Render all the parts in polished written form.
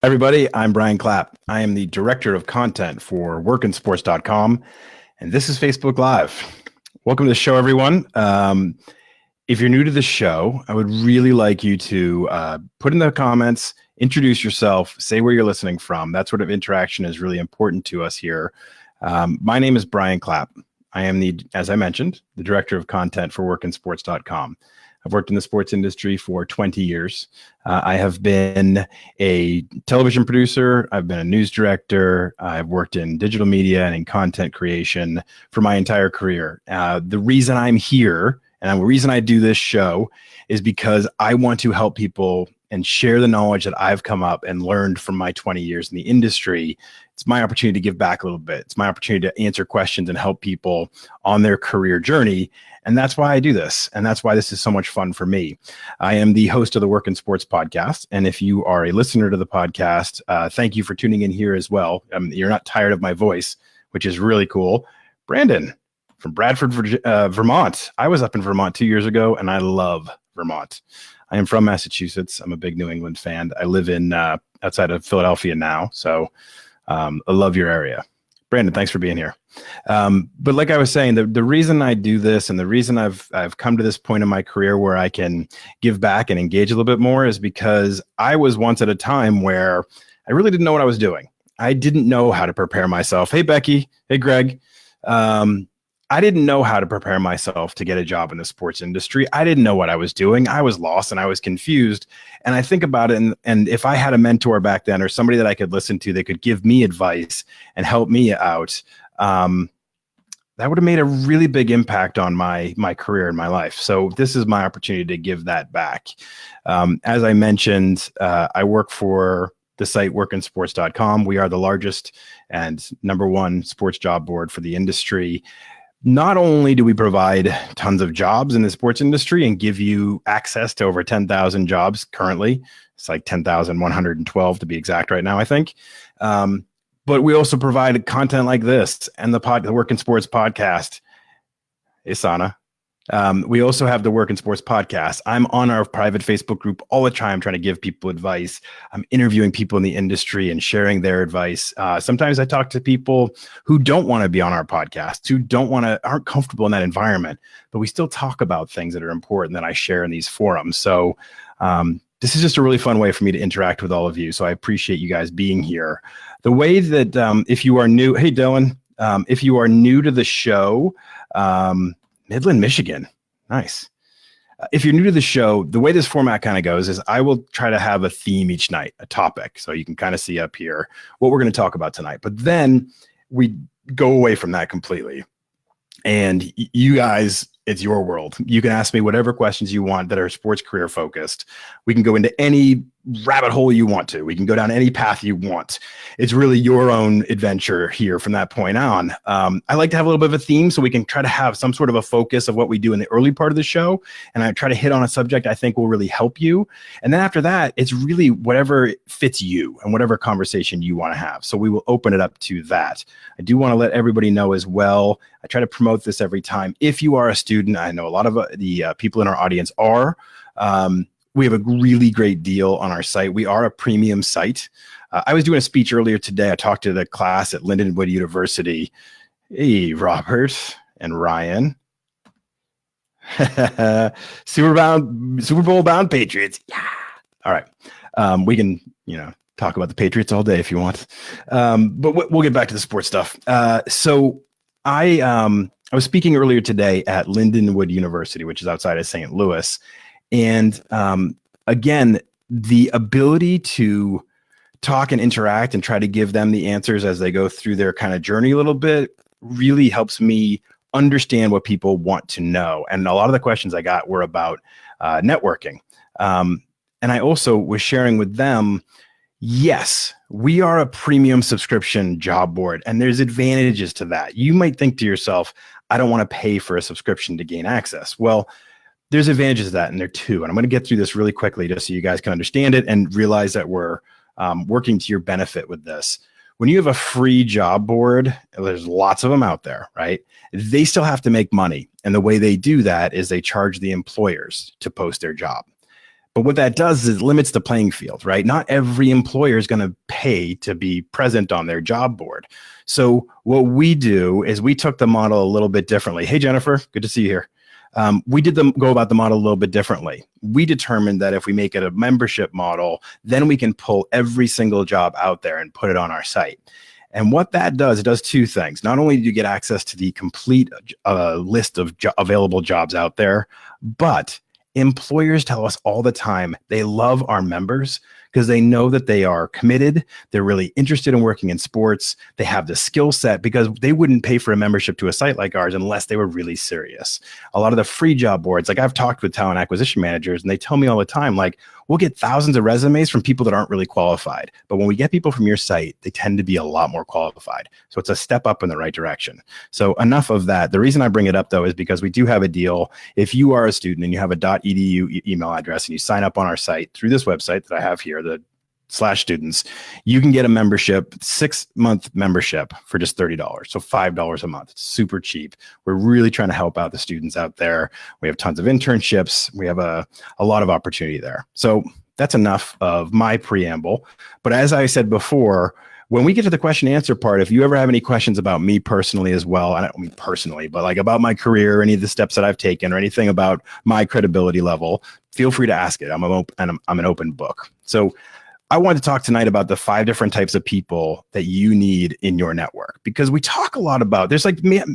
Everybody, I'm Brian Clapp. I am the director of content for workinsports.com, and this is Facebook Live. Welcome to the show, everyone. If you're new to the show, I would really like you to put in the comments, introduce yourself, say where you're listening from. That sort of interaction is really important to us here. My name is Brian Clapp. I am as I mentioned, the director of content for workinsports.com. I've worked in the sports industry for 20 years. I have been a television producer. I've been a news director. I've worked in digital media and in content creation for my entire career. The reason I'm here and the reason I do this show is because I want to help people and share the knowledge that I've come up and learned from my 20 years in the industry. It's my opportunity to give back a little bit. It's my opportunity to answer questions and help people on their career journey. And that's why I do this. And that's why this is so much fun for me. I am the host of the Work in Sports podcast. And if you are a listener to the podcast, thank you for tuning in here as well. You're not tired of my voice, which is really cool. Brandon from Bradford, Vermont. I was up in Vermont 2 years ago, and I love Vermont. I am from Massachusetts. I'm a big New England fan. I live in outside of Philadelphia now. So I love your area. Brandon, thanks for being here. But like I was saying, the reason I do this and the reason I've come to this point in my career where I can give back and engage a little bit more is because I was once at a time where I really didn't know what I was doing. I didn't know how to prepare myself. Hey, Becky. Hey, Greg. I didn't know how to prepare myself to get a job in the sports industry. I didn't know what I was doing. I was lost and I was confused. And I think about it, and if I had a mentor back then or somebody that I could listen to that could give me advice and help me out, that would have made a really big impact on my career and my life. So this is my opportunity to give that back. As I mentioned, I work for the site workinsports.com. We are the largest and #1 sports job board for the industry. Not only do we provide tons of jobs in the sports industry and give you access to over 10,000 jobs currently, it's like 10,112 to be exact right now, I think. But we also provide content like this and the Work in Sports podcast. Isana. We also have the Work in Sports podcast. I'm on our private Facebook group all the time trying to give people advice. I'm interviewing people in the industry and sharing their advice. Sometimes I talk to people who don't want to be on our podcast, who aren't comfortable in that environment, but we still talk about things that are important that I share in these forums. So this is just a really fun way for me to interact with all of you. So I appreciate you guys being here. The way that if you are new, hey, Dylan, if you are new to the show, Midland, Michigan. Nice. If you're new to the show, the way this format kind of goes is I will try to have a theme each night, a topic. So you can kind of see up here what we're going to talk about tonight. But then we go away from that completely. And you guys, it's your world. You can ask me whatever questions you want that are sports career focused. We can go into any rabbit hole you want to. We can go down any path you want. It's really your own adventure here from that point on. I like to have a little bit of a theme so we can try to have some sort of a focus of what we do in the early part of the show. And I try to hit on a subject I think will really help you. And then after that, it's really whatever fits you and whatever conversation you want to have. So we will open it up to that. I do want to let everybody know as well. I try to promote this every time. If you are a student, I know a lot of the people in our audience are. We have a really great deal on our site. We are a premium site. I was doing a speech earlier today. I talked to the class at Lindenwood University. Hey, Robert and Ryan. Super Bowl bound Patriots. Yeah. All right. We can, talk about the Patriots all day if you want. But we'll get back to the sports stuff. So I was speaking earlier today at Lindenwood University, which is outside of St. Louis. And again, the ability to talk and interact and try to give them the answers as they go through their kind of journey a little bit really helps me understand what people want to know. And a lot of the questions I got were about networking. And I also was sharing with them, yes, we are a premium subscription job board, and there's advantages to that. You might think to yourself, I don't want to pay for a subscription to gain access. Well, there's advantages to that, and there are two. And I'm going to get through this really quickly just so you guys can understand it and realize that we're working to your benefit with this. When you have a free job board, there's lots of them out there, right? They still have to make money. And the way they do that is they charge the employers to post their job. But what that does is it limits the playing field, right? Not every employer is going to pay to be present on their job board. So what we do is we took the model a little bit differently. Hey, Jennifer, good to see you here. We did go about the model a little bit differently. We determined that if we make it a membership model, then we can pull every single job out there and put it on our site. And what that does, it does two things. Not only do you get access to the complete list of available jobs out there, but employers tell us all the time they love our members because they know that they are committed. They're really interested in working in sports. They have the skill set because they wouldn't pay for a membership to a site like ours unless they were really serious. A lot of the free job boards, like I've talked with talent acquisition managers and they tell me all the time, like, we'll get thousands of resumes from people that aren't really qualified. But when we get people from your site, they tend to be a lot more qualified. So it's a step up in the right direction. So enough of that. The reason I bring it up, though, is because we do have a deal. If you are a student and you have a .edu email address and you sign up on our site through this website that I have here, the /students, you can get a membership, 6-month membership for just $30. So $5 a month. It's super cheap. We're really trying to help out the students out there. We have tons of internships. We have a lot of opportunity there. So that's enough of my preamble. But as I said before, when we get to the question and answer part, if you ever have any questions about me personally as well, I don't mean personally, but like about my career, any of the steps that I've taken or anything about my credibility level, feel free to ask it. I'm an open book. So I wanted to talk tonight about the 5 different types of people that you need in your network, because we talk a lot about,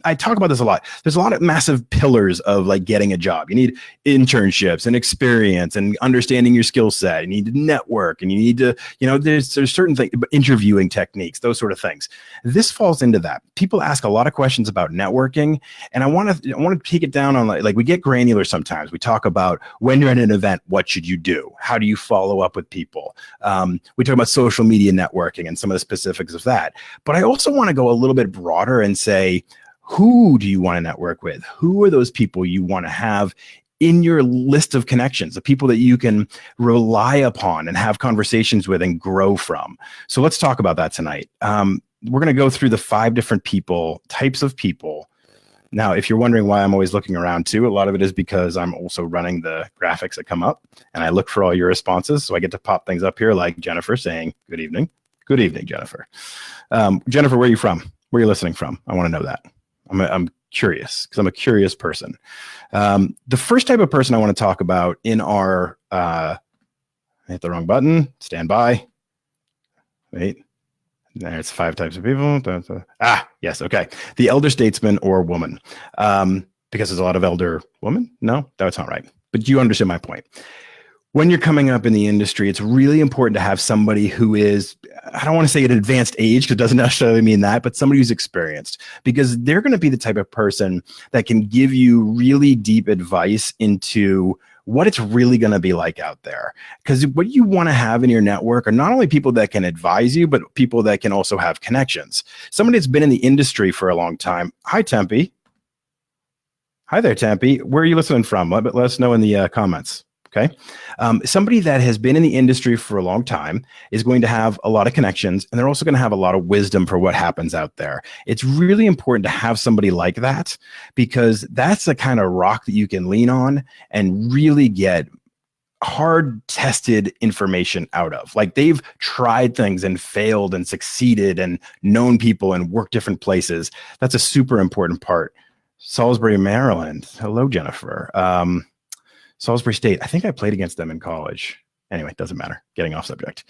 I talk about this a lot. There's a lot of massive pillars of like getting a job. You need internships and experience and understanding your skill set. You need to network and you need to, there's certain things, interviewing techniques, those sort of things. This falls into that. People ask a lot of questions about networking, and I want to take it down on like we get granular sometimes. We talk about when you're at an event, what should you do? How do you follow up with people? We talk about social media networking and some of the specifics of that. But I also want to go a little bit broader and say, who do you want to network with? Who are those people you want to have in your list of connections, the people that you can rely upon and have conversations with and grow from? So let's talk about that tonight. We're going to go through the 5 different types of people. Now, if you're wondering why I'm always looking around too, a lot of it is because I'm also running the graphics that come up and I look for all your responses. So I get to pop things up here like Jennifer saying, good evening. Good evening, Jennifer. Jennifer, where are you from? Where are you listening from? I want to know that. I'm curious because I'm a curious person. The first type of person I want to talk about in our, I hit the wrong button, stand by. Wait. There's 5 types of people. Yes. Okay. The elder statesman or woman, because there's a lot of elder women. No, that's not right. But you understand my point. When you're coming up in the industry, it's really important to have somebody who is, I don't want to say at advanced age, because it doesn't necessarily mean that, but somebody who's experienced, because they're going to be the type of person that can give you really deep advice into what it's really going to be like out there. Because what you want to have in your network are not only people that can advise you, but people that can also have connections. Somebody that's been in the industry for a long time. Hi, Tempe. Hi there, Tempe. Where are you listening from? Let us know in the comments. Okay. Somebody that has been in the industry for a long time is going to have a lot of connections, and they're also going to have a lot of wisdom for what happens out there. It's really important to have somebody like that, because that's the kind of rock that you can lean on and really get hard tested information out of. Like, they've tried things and failed and succeeded and known people and worked different places. That's a super important part. Salisbury, Maryland. Hello, Jennifer. Salisbury State. I think I played against them in college. Anyway, it doesn't matter. Getting off subject.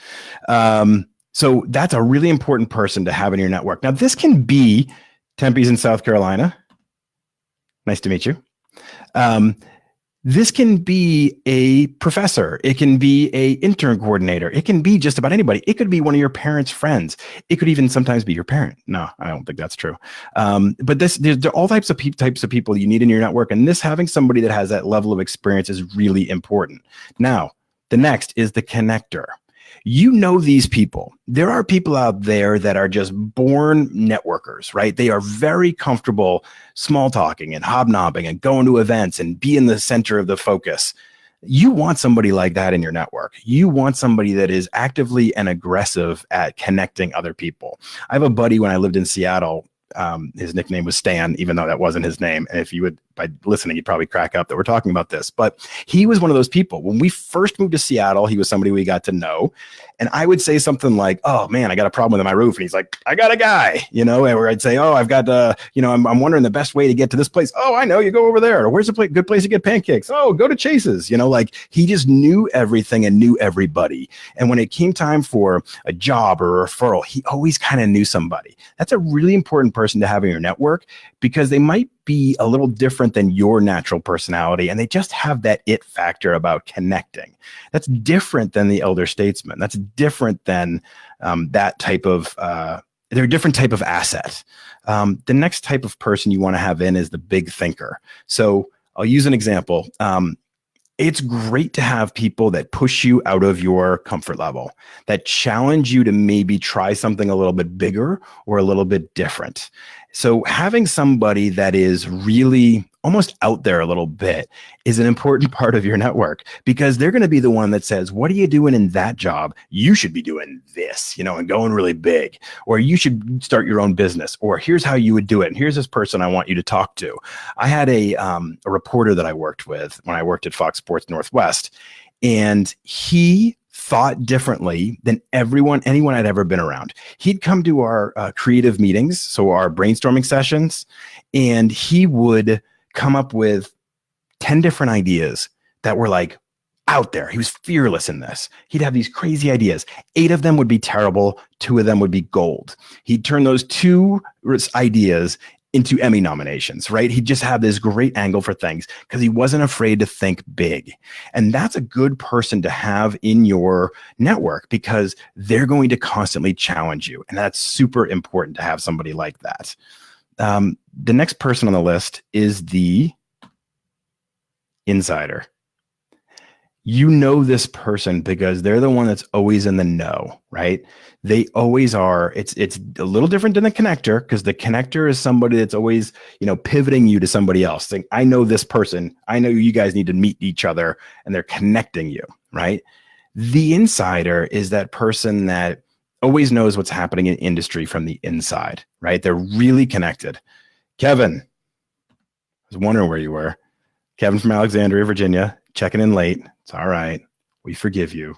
So that's a really important person to have in your network. Now, this can be Tempe's in South Carolina. Nice to meet you. This can be a professor. It can be a intern coordinator. It can be just about anybody. It could be one of your parents' friends. It could even sometimes be your parent. No, I don't think that's true. But there are all types of people you need in your network. And having somebody that has that level of experience is really important. Now, the next is the connector. You know these people. There are people out there that are just born networkers, right? They are very comfortable small talking and hobnobbing and going to events and be in the center of the focus. You want somebody like that in your network. You want somebody that is actively and aggressive at connecting other people. I have a buddy when I lived in Seattle. His nickname was Stan, even though that wasn't his name. And if you would by listening, you'd probably crack up that we're talking about this. But he was one of those people. When we first moved to Seattle, he was somebody we got to know. And I would say something like, oh man, I got a problem with my roof. And he's like, I got a guy, or I'd say, oh, I've got, I'm wondering the best way to get to this place. Oh, I know, you go over there. Or where's a good place to get pancakes? Oh, go to Chase's. Like he just knew everything and knew everybody. And when it came time for a job or a referral, he always kind of knew somebody. That's a really important person to have in your network because they might be a little different than your natural personality, and they just have that it factor about connecting. That's different than the elder statesman. That's different than that type of, they're a different type of asset. The next type of person you want to have in is the big thinker. So I'll use an example. It's great to have people that push you out of your comfort level, that challenge you to maybe try something a little bit bigger or a little bit different. So having somebody that is really almost out there a little bit is an important part of your network because they're going to be the one that says, what are you doing in that job? You should be doing this, and going really big, or you should start your own business, or here's how you would do it. And here's this person I want you to talk to. I had a reporter that I worked with when I worked at Fox Sports Northwest, and he thought differently than anyone I'd ever been around. He'd come to our creative meetings, so our brainstorming sessions, and he would come up with 10 different ideas that were like out there. He was fearless in this. He'd have these crazy ideas. 8 of them would be terrible. 2 of them would be gold. He'd turn those 2 ideas into Emmy nominations, right? He'd just have this great angle for things because he wasn't afraid to think big. And that's a good person to have in your network because they're going to constantly challenge you. And that's super important to have somebody like that. The next person on the list is the insider. You know this person because they're the one that's always in the know, right? They always are. It's a little different than the connector because the connector is somebody that's always, pivoting you to somebody else. Saying, I know this person. I know you guys need to meet each other, and they're connecting you, right? The insider is that person that always knows what's happening in industry from the inside, right? They're really connected. Kevin, I was wondering where you were. Kevin from Alexandria, Virginia, checking in late. It's all right. We forgive you.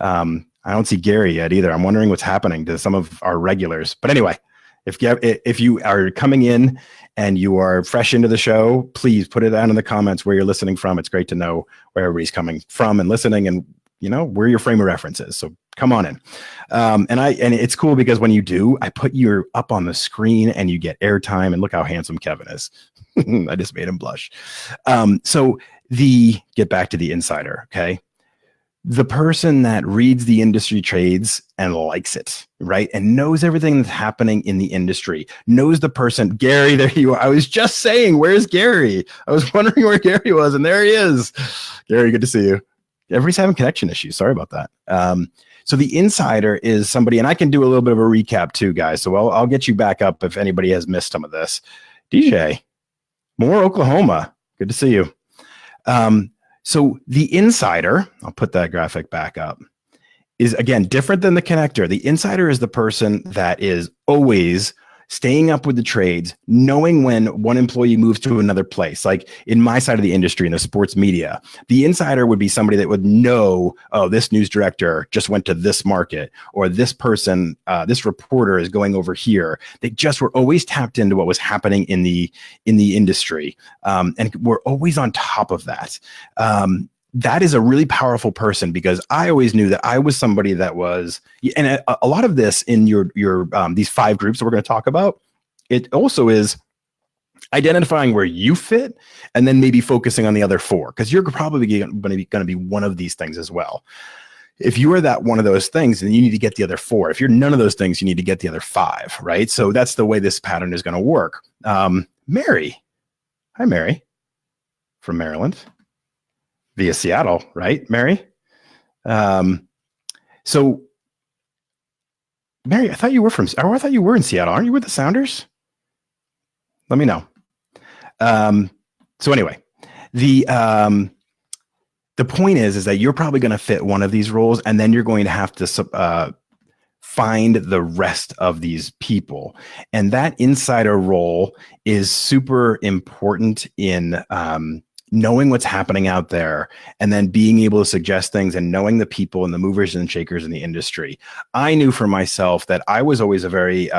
I don't see Gary yet either. I'm wondering what's happening to some of our regulars. But anyway, if you are coming in and you are fresh into the show, please put it down in the comments where you're listening from. It's great to know where everybody's coming from and listening and, where your frame of reference is. So come on in. And it's cool because when you do, I put you up on the screen and you get airtime, and look how handsome Kevin is. I just made him blush. So get back to the insider. Okay. The person that reads the industry trades and likes it, right? And knows everything that's happening in the industry, knows the person. Gary, there you are. I was just saying, where's Gary? I was wondering where Gary was, and there he is. Gary, good to see you. Everybody's having connection issues. Sorry about that. So the insider is somebody, and I can do a little bit of a recap too, guys. So I'll get you back up if anybody has missed some of this. DJ, Moore, Oklahoma. Good to see you. So the insider, I'll put that graphic back up, is again different than the connector. The insider is the person that is always staying up with the trades, knowing when one employee moves to another place. Like in my side of the industry, in the sports media, the insider would be somebody that would know, oh, this news director just went to this market, or this person, this reporter is going over here. They just were always tapped into what was happening in the industry, and we're always on top of that. That is a really powerful person because I always knew that I was somebody that was, and a lot of this in your these 5 groups that we're going to talk about, it also is identifying where you fit and then maybe focusing on the other 4, because you're probably going to be one of these things as well. If you are that one of those things, then you need to get the other 4. If you're none of those things, you need to get the other 5, right? So that's the way this pattern is going to work. Mary. Hi, Mary from Maryland. Via Seattle, right, Mary? So, Mary, I thought you were I thought you were in Seattle. Aren't you with the Sounders? Let me know. So anyway, the point is that you're probably going to fit one of these roles, and then you're going to have to find the rest of these people. And that insider role is super important in knowing what's happening out there and then being able to suggest things and knowing the people and the movers and shakers in the industry. I knew for myself that I was always a very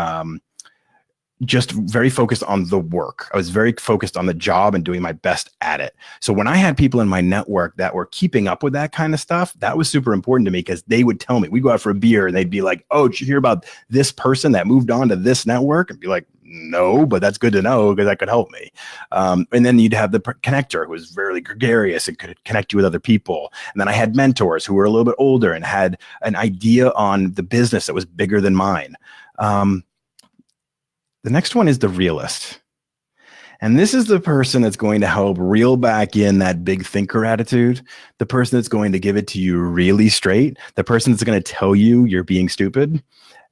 just very focused on the work. I was very focused on the job and doing my best at it. So when I had people in my network that were keeping up with that kind of stuff, that was super important to me because they would tell me, we'd go out for a beer and they'd be like, oh, did you hear about this person that moved on to this network? And be like, no, but that's good to know because that could help me. And then you'd have the connector who was very gregarious and could connect you with other people. And then I had mentors who were a little bit older and had an idea on the business that was bigger than mine. The next one is the realist. And this is the person that's going to help reel back in that big thinker attitude, the person that's going to give it to you really straight, the person that's going to tell you you're being stupid.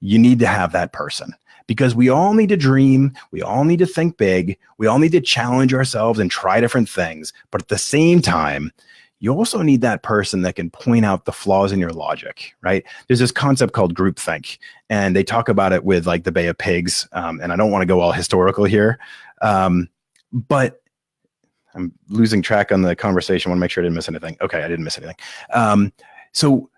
You need to have that person because we all need to dream. We all need to think big. We all need to challenge ourselves and try different things. But at the same time, you also need that person that can point out the flaws in your logic, right? There's this concept called groupthink, and they talk about it with like the Bay of Pigs. And I don't want to go all historical here, but I'm losing track on the conversation. I want to make sure I didn't miss anything. Okay, I didn't miss anything. So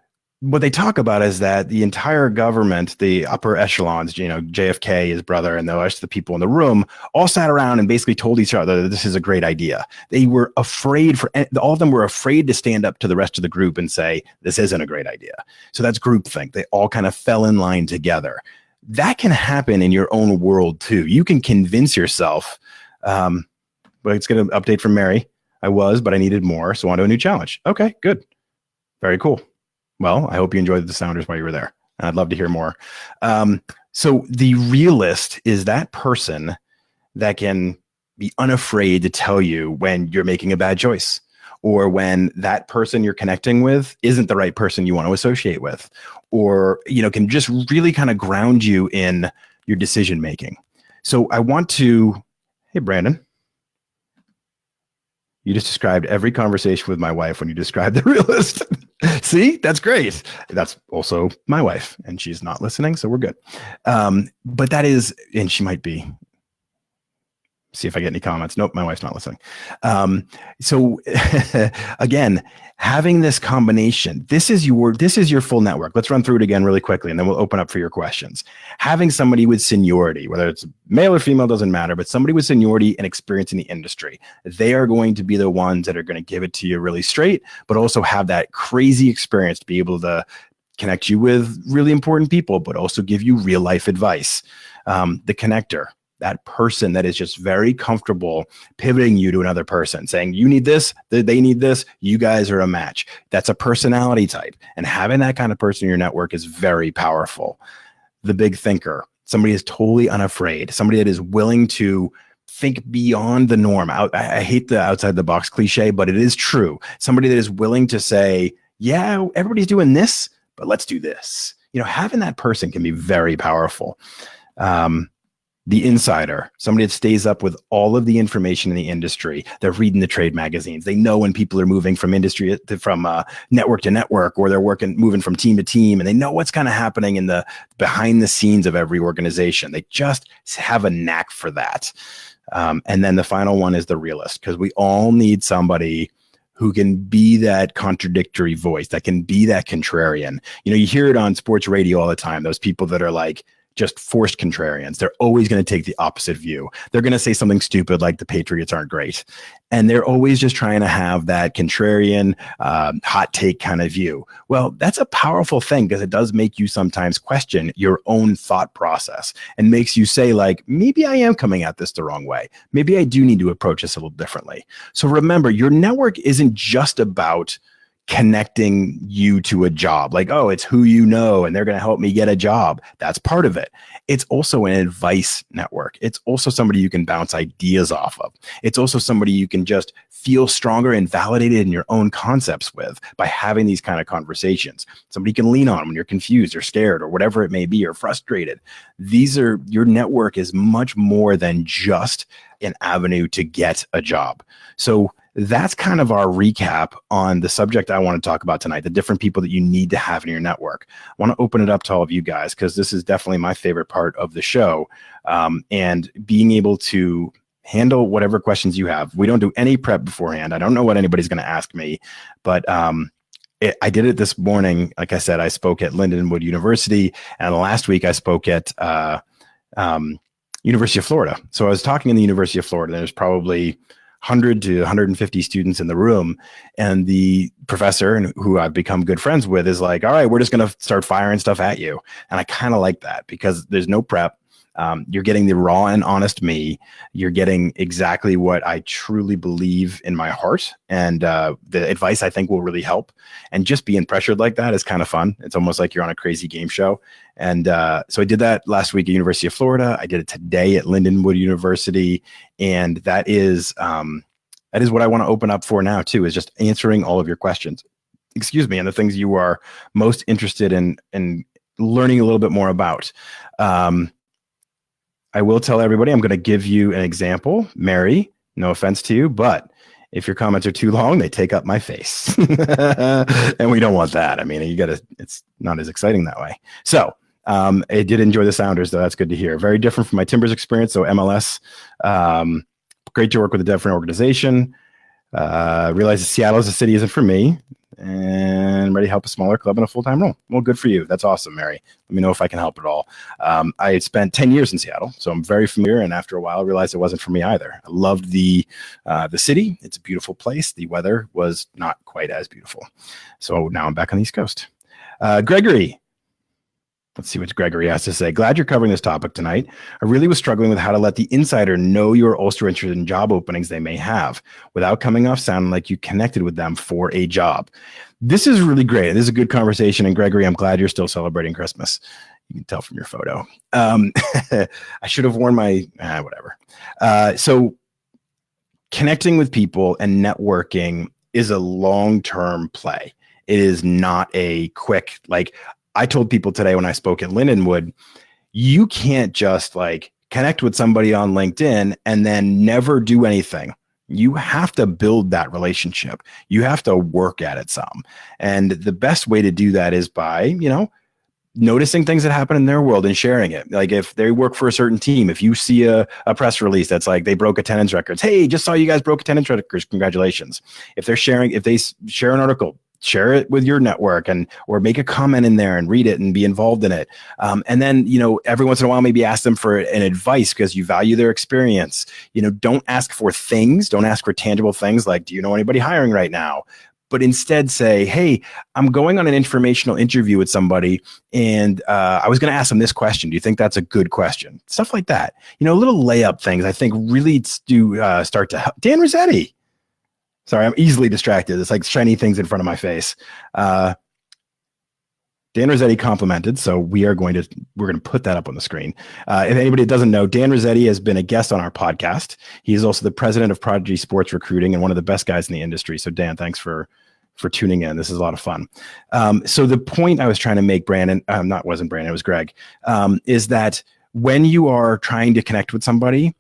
what they talk about is that the entire government, the upper echelons, you know, JFK, his brother, and the rest of the people in the room all sat around and basically told each other that this is a great idea. They were afraid all of them were afraid to stand up to the rest of the group and say, this isn't a great idea. So that's groupthink. They all kind of fell in line together. That can happen in your own world too. You can convince yourself, but it's going to update from Mary. But I needed more. So on to a new challenge. Okay, good. Very cool. Well, I hope you enjoyed the Sounders while you were there. I'd love to hear more. So the realist is that person that can be unafraid to tell you when you're making a bad choice or when that person you're connecting with isn't the right person you want to associate with, or, you know, can just really kind of ground you in your decision making. So I want to, hey, Brandon. You just described every conversation with my wife when you described the realist. See, that's great. That's also my wife, and she's not listening, so we're good. But that is, and she might be. See if I get any comments. Nope, my wife's not listening. So again, having this combination, this is your full network. Let's run through it again really quickly, and then we'll open up for your questions. Having somebody with seniority, whether it's male or female, doesn't matter, but somebody with seniority and experience in the industry, they are going to be the ones that are going to give it to you really straight, but also have that crazy experience to be able to connect you with really important people, but also give you real life advice. The connector. That person that is just very comfortable pivoting you to another person, saying, you need this, they need this, you guys are a match. That's a personality type. And having that kind of person in your network is very powerful. The big thinker, somebody is totally unafraid, somebody that is willing to think beyond the norm. I hate the outside the box cliche, but it is true. Somebody that is willing to say, yeah, everybody's doing this, but let's do this. You know, having that person can be very powerful. The insider, somebody that stays up with all of the information in the industry. They're reading the trade magazines. They know when people are moving from network to network, or they're moving from team to team, and they know what's kind of happening in the behind the scenes of every organization. They just have a knack for that. And then the final one is the realist, because we all need somebody who can be that contradictory voice, that can be that contrarian. You know, you hear it on sports radio all the time. Those people that are like, just forced contrarians. They're always going to take the opposite view. They're going to say something stupid like the Patriots aren't great. And they're always just trying to have that contrarian, hot take kind of view. Well, that's a powerful thing because it does make you sometimes question your own thought process and makes you say like, maybe I am coming at this the wrong way. Maybe I do need to approach this a little differently. So remember, your network isn't just about connecting you to a job, like, oh, it's who you know, and they're going to help me get a job. That's part of it. It's also an advice network. It's also somebody you can bounce ideas off of. It's also somebody you can just feel stronger and validated in your own concepts with by having these kind of conversations. Somebody you can lean on when you're confused or scared or whatever it may be, or frustrated. Your network is much more than just an avenue to get a job. So that's kind of our recap on the subject I want to talk about tonight, the different people that you need to have in your network. I want to open it up to all of you guys because this is definitely my favorite part of the show, and being able to handle whatever questions you have. We don't do any prep beforehand. I don't know what anybody's going to ask me, but I did it this morning. Like I said, I spoke at Lindenwood University, and last week I spoke at University of Florida. So I was talking in the University of Florida. There's probably 100 to 150 students in the room, and the professor, who I've become good friends with, is like, all right, we're just going to start firing stuff at you. And I kind of like that because there's no prep. You're getting the raw and honest me. You're getting exactly what I truly believe in my heart. And the advice I think will really help. And just being pressured like that is kind of fun. It's almost like you're on a crazy game show. And so I did that last week at University of Florida. I did it today at Lindenwood University. And that is what I want to open up for now too, is just answering all of your questions. Excuse me. And the things you are most interested in learning a little bit more about. I will tell everybody, I'm going to give you an example. Mary, no offense to you, but if your comments are too long, they take up my face. And we don't want that. I mean, it's not as exciting that way. So I did enjoy the Sounders, though. That's good to hear. Very different from my Timbers experience. So MLS, great to work with a different organization. Realize that Seattle as a city isn't for me. And ready to help a smaller club in a full-time role. Well, good for you. That's awesome, Mary. Let me know if I can help at all. I spent 10 years in Seattle, so I'm very familiar. And after a while, I realized it wasn't for me either. I loved the city. It's a beautiful place. The weather was not quite as beautiful. So now I'm back on the East Coast. Gregory. Let's see what Gregory has to say. Glad you're covering this topic tonight. I really was struggling with how to let the insider know you are also interested in job openings they may have without coming off sounding like you connected with them for a job. This is really great. This is a good conversation. And Gregory, I'm glad you're still celebrating Christmas. You can tell from your photo. I should have worn my, whatever. So connecting with people and networking is a long-term play. It is not a quick, like, I told people today when I spoke at Lindenwood, you can't just like connect with somebody on LinkedIn and then never do anything. You have to build that relationship. You have to work at it some. And the best way to do that is by, noticing things that happen in their world and sharing it. Like if they work for a certain team, if you see a press release that's like they broke attendance records, hey, just saw you guys broke attendance records, congratulations. If they share an article, share it with your network or make a comment in there and read it and be involved in it. And then, every once in a while, maybe ask them for an advice because you value their experience. Don't ask for things. Don't ask for tangible things like, do you know anybody hiring right now? But instead say, hey, I'm going on an informational interview with somebody and I was going to ask them this question. Do you think that's a good question? Stuff like that. Little layup things I think really do start to help. Dan Rossetti. Sorry, I'm easily distracted. It's like shiny things in front of my face. Dan Rossetti complimented, so we're going to put that up on the screen. If anybody doesn't know, Dan Rossetti has been a guest on our podcast. He is also the president of Prodigy Sports Recruiting and one of the best guys in the industry. So Dan, thanks for tuning in. This is a lot of fun. So the point I was trying to make, Brandon, wasn't Brandon, it was Greg, is that when you are trying to connect with somebody,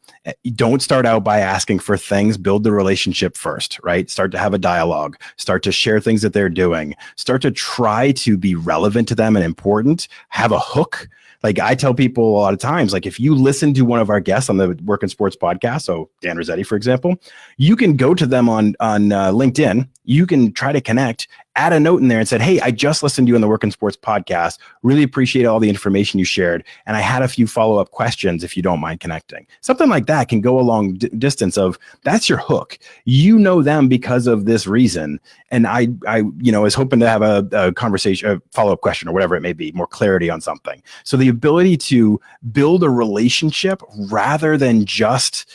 don't start out by asking for things, build the relationship first, right? Start to have a dialogue, start to share things that they're doing, start to try to be relevant to them and important, have a hook. Like I tell people a lot of times, like if you listen to one of our guests on the Work in Sports podcast, so Dan Rossetti, for example, you can go to them on LinkedIn, you can try to connect, add a note in there and said, hey, I just listened to you on the Work in Sports podcast. Really appreciate all the information you shared. And I had a few follow-up questions if you don't mind connecting. Something like that can go a long distance of that's your hook. You know them because of this reason. And I was hoping to have a conversation, a follow-up question or whatever it may be, more clarity on something. So the ability to build a relationship rather than just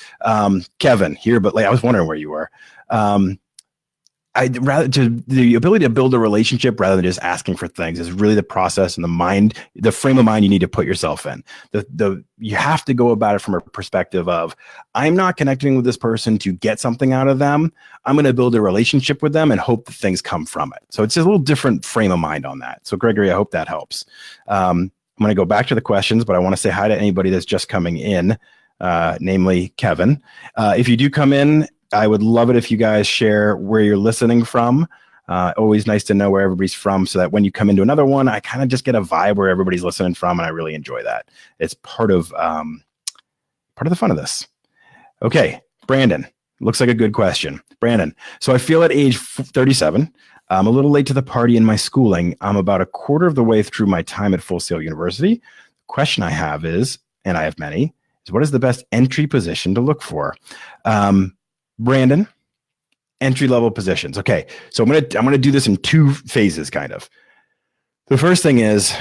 Kevin here, but like, I was wondering where you were. The ability to build a relationship rather than just asking for things is really the process and the frame of mind you need to put yourself in. You have to go about it from a perspective of, I'm not connecting with this person to get something out of them. I'm going to build a relationship with them and hope that things come from it. So it's a little different frame of mind on that. So Gregory, I hope that helps. I'm going to go back to the questions, but I want to say hi to anybody that's just coming in, namely Kevin. If you do come in, I would love it if you guys share where you're listening from. Always nice to know where everybody's from so that when you come into another one, I kind of just get a vibe where everybody's listening from, and I really enjoy that. It's part of the fun of this. Okay, Brandon, looks like a good question. Brandon, so I feel at age 37, I'm a little late to the party in my schooling. I'm about a quarter of the way through my time at Full Sail University. The question I have is, and I have many, is what is the best entry position to look for? Brandon, entry-level positions. Okay, so I'm gonna do this in two phases, kind of. The first thing is,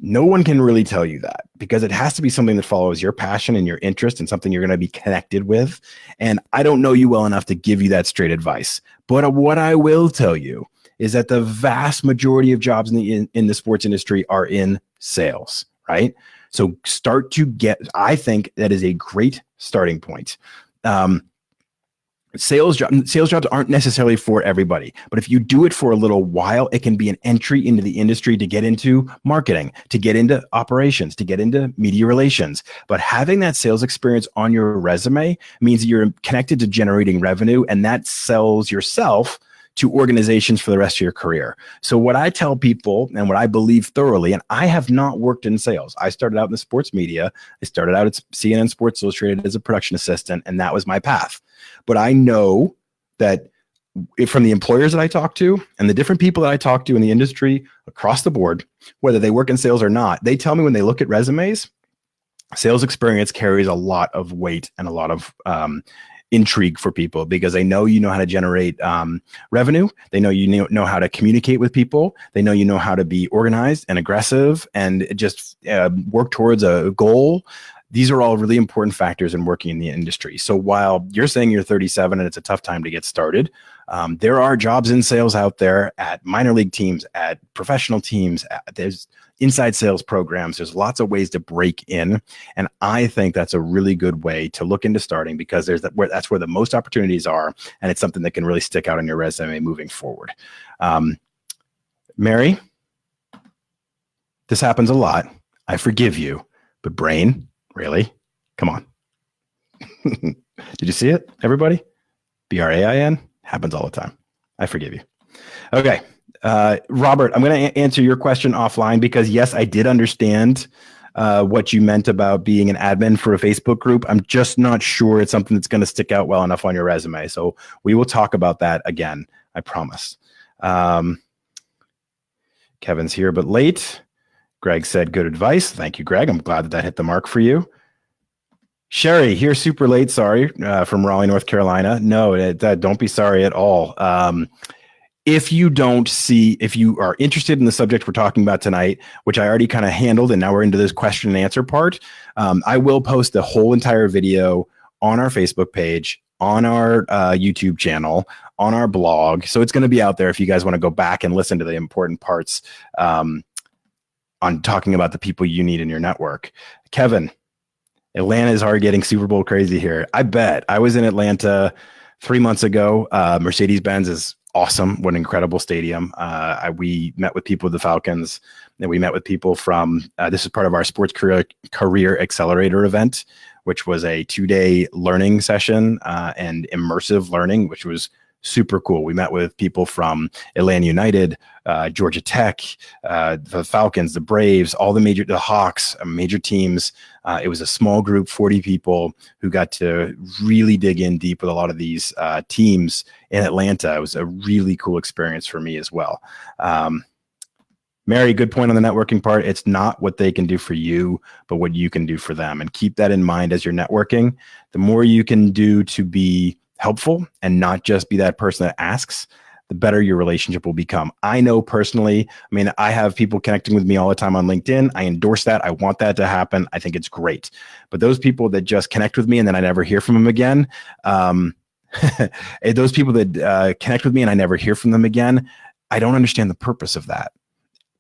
no one can really tell you that because it has to be something that follows your passion and your interest and something you're going to be connected with. And I don't know you well enough to give you that straight advice. But what I will tell you is that the vast majority of jobs in the sports industry are in sales, right? So I think that is a great starting point. Sales jobs aren't necessarily for everybody, but if you do it for a little while, it can be an entry into the industry to get into marketing, to get into operations, to get into media relations. But having that sales experience on your resume means that you're connected to generating revenue, and that sells yourself to organizations for the rest of your career. So what I tell people and what I believe thoroughly, and I have not worked in sales. I started out in the sports media. I started out at CNN Sports Illustrated as a production assistant, and that was my path. But I know that from the employers that I talk to and the different people that I talk to in the industry across the board, whether they work in sales or not, they tell me when they look at resumes, sales experience carries a lot of weight and a lot of intrigue for people because they know you know how to generate revenue. They know you know how to communicate with people. They know you know how to be organized and aggressive and just work towards a goal. These are all really important factors in working in the industry. So while you're saying you're 37 and it's a tough time to get started, there are jobs in sales out there at minor league teams, at professional teams. There's inside sales programs. There's lots of ways to break in. And I think that's a really good way to look into starting because that's where the most opportunities are. And it's something that can really stick out on your resume moving forward. Mary, this happens a lot. I forgive you, but brain, really? Come on. Did you see it, everybody? BRAIN happens all the time. I forgive you. Okay. Robert, I'm going to answer your question offline because yes, I did understand what you meant about being an admin for a Facebook group. I'm just not sure it's something that's going to stick out well enough on your resume. So we will talk about that again. I promise. Kevin's here, but late. Greg said, good advice. Thank you, Greg. I'm glad that hit the mark for you. Sherry, here super late. Sorry, from Raleigh, North Carolina. No, don't be sorry at all. If you are interested in the subject we're talking about tonight, which I already kind of handled, and now we're into this question and answer part, I will post the whole entire video on our Facebook page, on our YouTube channel, on our blog. So it's going to be out there if you guys want to go back and listen to the important parts on talking about the people you need in your network. Kevin, Atlanta is already getting Super Bowl crazy here. I bet. I was in Atlanta 3 months ago. Mercedes-Benz is awesome. What an incredible stadium. We met with people of the Falcons, and we met with people from, this is part of our Sports Career Accelerator event, which was a 2-day learning session and immersive learning, which was super cool. We met with people from Atlanta United, Georgia Tech, the Falcons, the Braves, the Hawks, major teams. It was a small group, 40 people who got to really dig in deep with a lot of these teams in Atlanta. It was a really cool experience for me as well. Mary, good point on the networking part. It's not what they can do for you, but what you can do for them. And keep that in mind as you're networking. The more you can do to be helpful and not just be that person that asks, the better your relationship will become. I know personally, I have people connecting with me all the time on LinkedIn. I endorse that. I want that to happen. I think it's great. But those people that just connect with me and then I never hear from them again, those people that connect with me and I never hear from them again, I don't understand the purpose of that.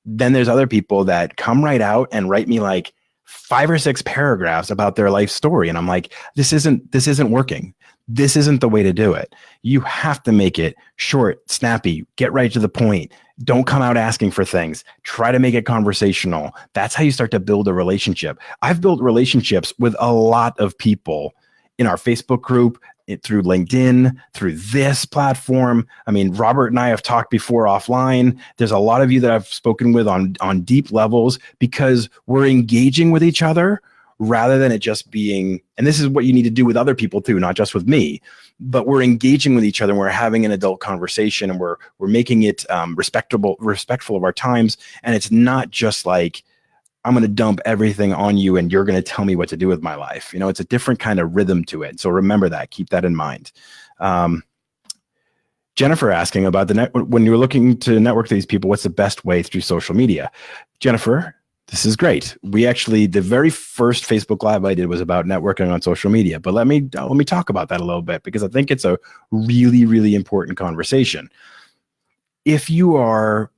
Then there's other people that come right out and write me like 5 or 6 paragraphs about their life story. And I'm like, this isn't working. This isn't the way to do it. You have to make it short, snappy, get right to the point. Don't come out asking for things. Try to make it conversational. That's how you start to build a relationship. I've built relationships with a lot of people in our Facebook group, through LinkedIn, through this platform. I mean, Robert and I have talked before offline. There's a lot of you that I've spoken with on deep levels because we're engaging with each other rather than it just being, and this is what you need to do with other people too, not just with me, but we're engaging with each other. And we're having an adult conversation, and we're making it respectful of our times. And it's not just like, I'm going to dump everything on you and you're going to tell me what to do with my life. You know, it's a different kind of rhythm to it. So remember that, keep that in mind. Jennifer asking about when you're looking to network to these people, what's the best way through social media? Jennifer, this is great. We actually, the very first Facebook Live I did was about networking on social media, but let me talk about that a little bit because I think it's a really, really important conversation. If you are,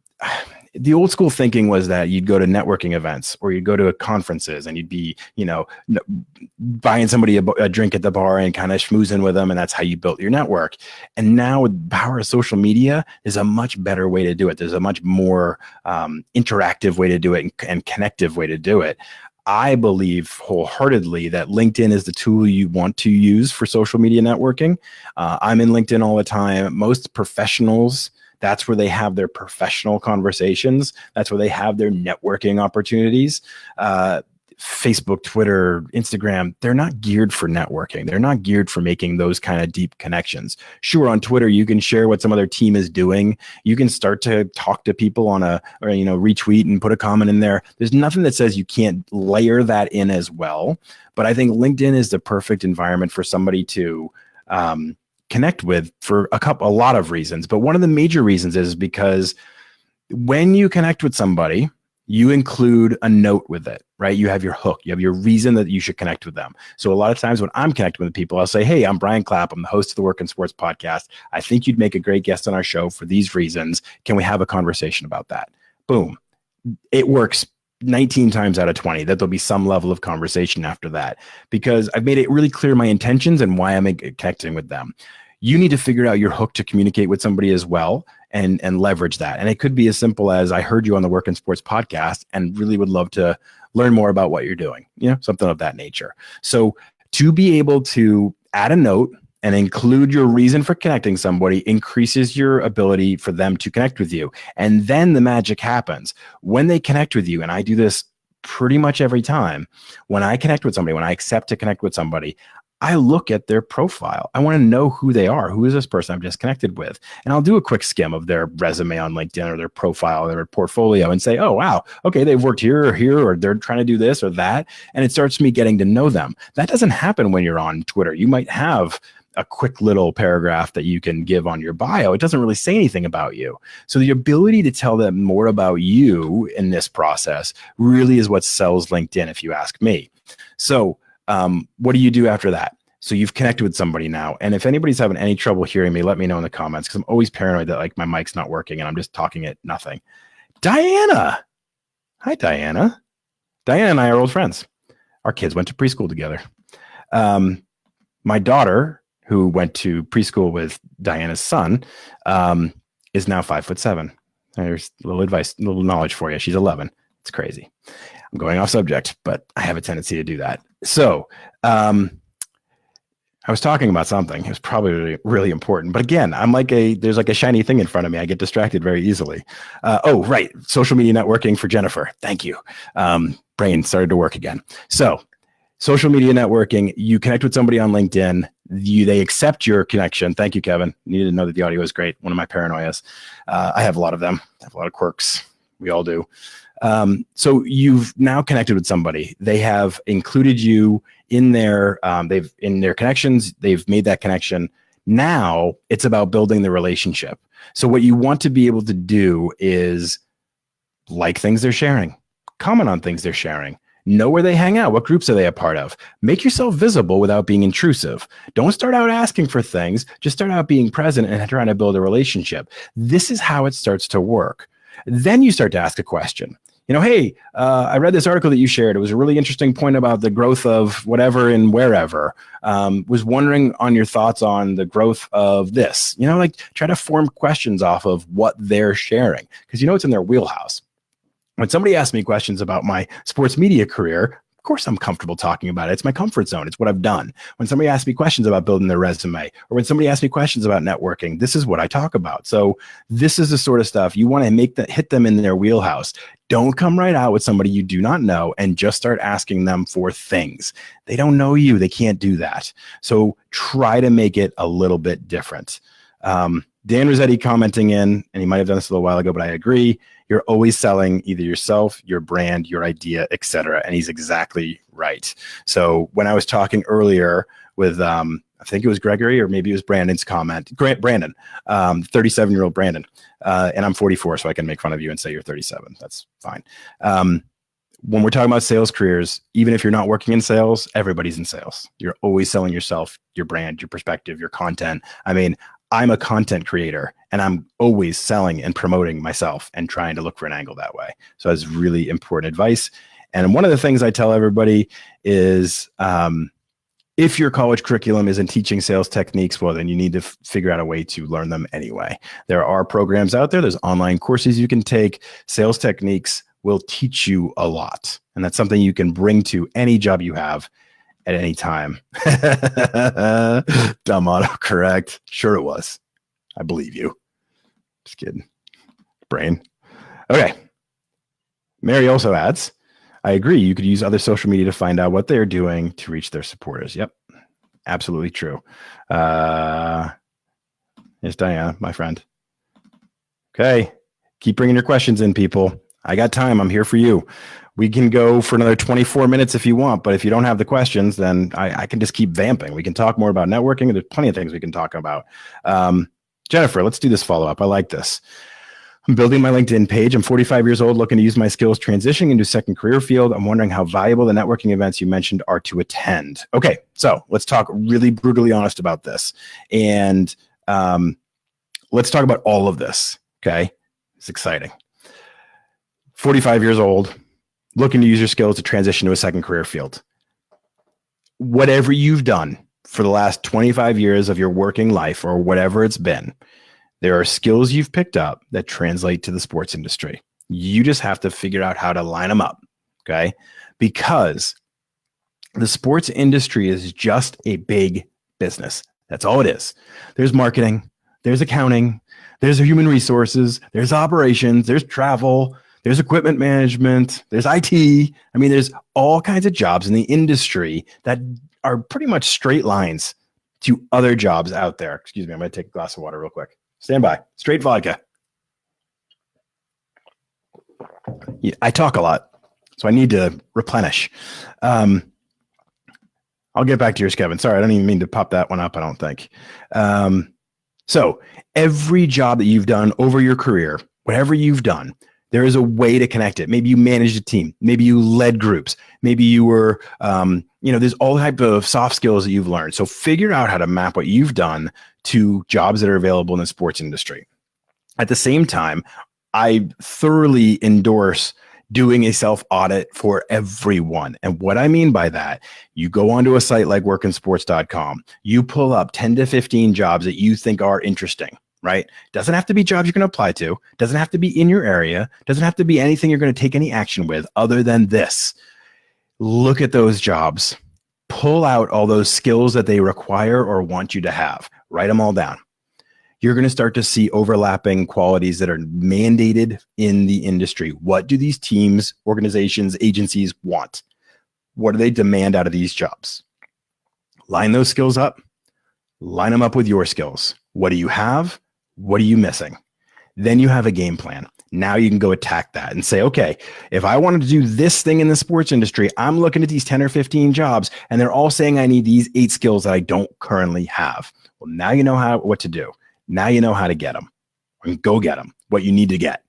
the old school thinking was that you'd go to networking events or you'd go to conferences and you'd be, you know, buying somebody a drink at the bar and kind of schmoozing with them. And that's how you built your network. And now with the power of social media is a much better way to do it. There's a much more interactive way to do it and connective way to do it. I believe wholeheartedly that LinkedIn is the tool you want to use for social media networking. I'm in LinkedIn all the time. Most professionals, that's where they have their professional conversations. That's where they have their networking opportunities. Facebook, Twitter, Instagram, they're not geared for networking. They're not geared for making those kind of deep connections. Sure, on Twitter, you can share what some other team is doing. You can start to talk to people or retweet and put a comment in there. There's nothing that says you can't layer that in as well. But I think LinkedIn is the perfect environment for somebody to connect with for a lot of reasons. But one of the major reasons is because when you connect with somebody, you include a note with it, right? You have your hook, you have your reason that you should connect with them. So a lot of times when I'm connecting with people, I'll say, hey, I'm Brian Clapp. I'm the host of the Work and Sports podcast. I think you'd make a great guest on our show for these reasons. Can we have a conversation about that? Boom. It works 19 times out of 20 that there'll be some level of conversation after that because I've made it really clear my intentions and why I'm connecting with them. You need to figure out your hook to communicate with somebody as well and leverage that. And it could be as simple as I heard you on the Work and Sports podcast and really would love to learn more about what you're doing, something of that nature. So to be able to add a note and include your reason for connecting somebody increases your ability for them to connect with you. And then the magic happens. When they connect with you, and I do this pretty much every time, when I connect with somebody, when I accept to connect with somebody, I look at their profile. I want to know who they are. Who is this person I've just connected with? And I'll do a quick skim of their resume on LinkedIn or their profile, or their portfolio, and say, oh, wow, okay, they've worked here, or they're trying to do this or that. And it starts me getting to know them. That doesn't happen when you're on Twitter. You might have a quick little paragraph that you can give on your bio. It doesn't really say anything about you. So the ability to tell them more about you in this process really is what sells LinkedIn, if you ask me. So what do you do after that? So you've connected with somebody now. And if anybody's having any trouble hearing me, let me know in the comments, because I'm always paranoid that like my mic's not working and I'm just talking at nothing. Diana. Hi, Diana. Diana and I are old friends. Our kids went to preschool together. My daughter, who went to preschool with Diana's son, is now 5'7". There's a little advice, a little knowledge for you. She's 11. It's crazy. I'm going off subject, but I have a tendency to do that. So I was talking about something. It was probably really, really important. But again, there's like a shiny thing in front of me. I get distracted very easily. Oh, right. Social media networking for Jennifer. Thank you. Brain started to work again. So social media networking, you connect with somebody on LinkedIn. They accept your connection. Thank you, Kevin. You need to know that the audio is great. One of my paranoias. I have a lot of them. I have a lot of quirks. We all do. So you've now connected with somebody. They have included you in their connections. They've made that connection. Now it's about building the relationship. So what you want to be able to do is like things they're sharing, comment on things they're sharing, know where they hang out, what groups are they a part of, make yourself visible without being intrusive. Don't start out asking for things, just start out being present and trying to build a relationship. This is how it starts to work. Then you start to ask a question. Hey, I read this article that you shared. It was a really interesting point about the growth of whatever and wherever. Was wondering on your thoughts on the growth of this. Try to form questions off of what they're sharing, because it's in their wheelhouse. When somebody asks me questions about my sports media career, Of course, I'm comfortable talking about it. It's my comfort zone. It's what I've done. When somebody asks me questions about building their resume, or when somebody asks me questions about networking, this is what I talk about. So this is the sort of stuff you want to hit them in their wheelhouse. Don't come right out with somebody you do not know and just start asking them for things. They don't know you. They can't do that. So try to make it a little bit different. Dan Rossetti commenting in, and he might have done this a little while ago, but I agree. You're always selling either yourself, your brand, your idea, etc. And he's exactly right. So when I was talking earlier with, I think it was Gregory or maybe it was Brandon's comment, Brandon, 37-year-old Brandon, and I'm 44, so I can make fun of you and say you're 37. That's fine. When we're talking about sales careers, even if you're not working in sales, everybody's in sales. You're always selling yourself, your brand, your perspective, your content. I mean, I'm a content creator and I'm always selling and promoting myself and trying to look for an angle that way. So that's really important advice. And one of the things I tell everybody is if your college curriculum isn't teaching sales techniques, well, then you need to figure out a way to learn them anyway. There are programs out there. There's online courses you can take. Sales techniques will teach you a lot. And that's something you can bring to any job you have at any time. Dumb autocorrect. Sure it was. I believe you. Just kidding. Brain. Okay. Mary also adds, I agree. You could use other social media to find out what they're doing to reach their supporters. Yep. Absolutely true. Here's Diana, my friend. Okay. Keep bringing your questions in, people. I got time. I'm here for you. We can go for another 24 minutes if you want, but if you don't have the questions, then I can just keep vamping. We can talk more about networking. There's plenty of things we can talk about. Jennifer, let's do this follow-up. I like this. I'm building my LinkedIn page. I'm 45 years old, looking to use my skills transitioning into a second career field. I'm wondering how valuable the networking events you mentioned are to attend. Okay, so let's talk really brutally honest about this. And let's talk about all of this, okay? It's exciting. 45 years old, looking to use your skills to transition to a second career field. Whatever you've done for the last 25 years of your working life or whatever it's been, there are skills you've picked up that translate to the sports industry. You just have to figure out how to line them up, okay? Because the sports industry is just a big business. That's all it is. There's marketing, there's accounting, there's human resources, there's operations, there's travel, there's equipment management, there's IT. I mean, there's all kinds of jobs in the industry that are pretty much straight lines to other jobs out there. Excuse me, I'm going to take a glass of water real quick. Stand by. Straight vodka. Yeah, I talk a lot, so I need to replenish. I'll get back to yours, Kevin. Sorry, I don't even mean to pop that one up, I don't think. So every job that you've done over your career, whatever you've done, there is a way to connect it. Maybe you managed a team. Maybe you led groups. Maybe you were, there's all type of soft skills that you've learned. So figure out how to map what you've done to jobs that are available in the sports industry. At the same time, I thoroughly endorse doing a self-audit for everyone. And what I mean by that, you go onto a site like workinsports.com, you pull up 10 to 15 jobs that you think are interesting. Right? Doesn't have to be jobs you're going to apply to. Doesn't have to be in your area. Doesn't have to be anything you're going to take any action with other than this. Look at those jobs. Pull out all those skills that they require or want you to have. Write them all down. You're going to start to see overlapping qualities that are mandated in the industry. What do these teams, organizations, agencies want? What do they demand out of these jobs? Line those skills up. Line them up with your skills. What do you have? What are you missing? Then you have a game plan. Now you can go attack that and say, okay, if I wanted to do this thing in the sports industry, I'm looking at these 10 or 15 jobs and they're all saying I need these 8 skills that I don't currently have. Well, now you know what to do. Now you know how to get them and go get them, what you need to get.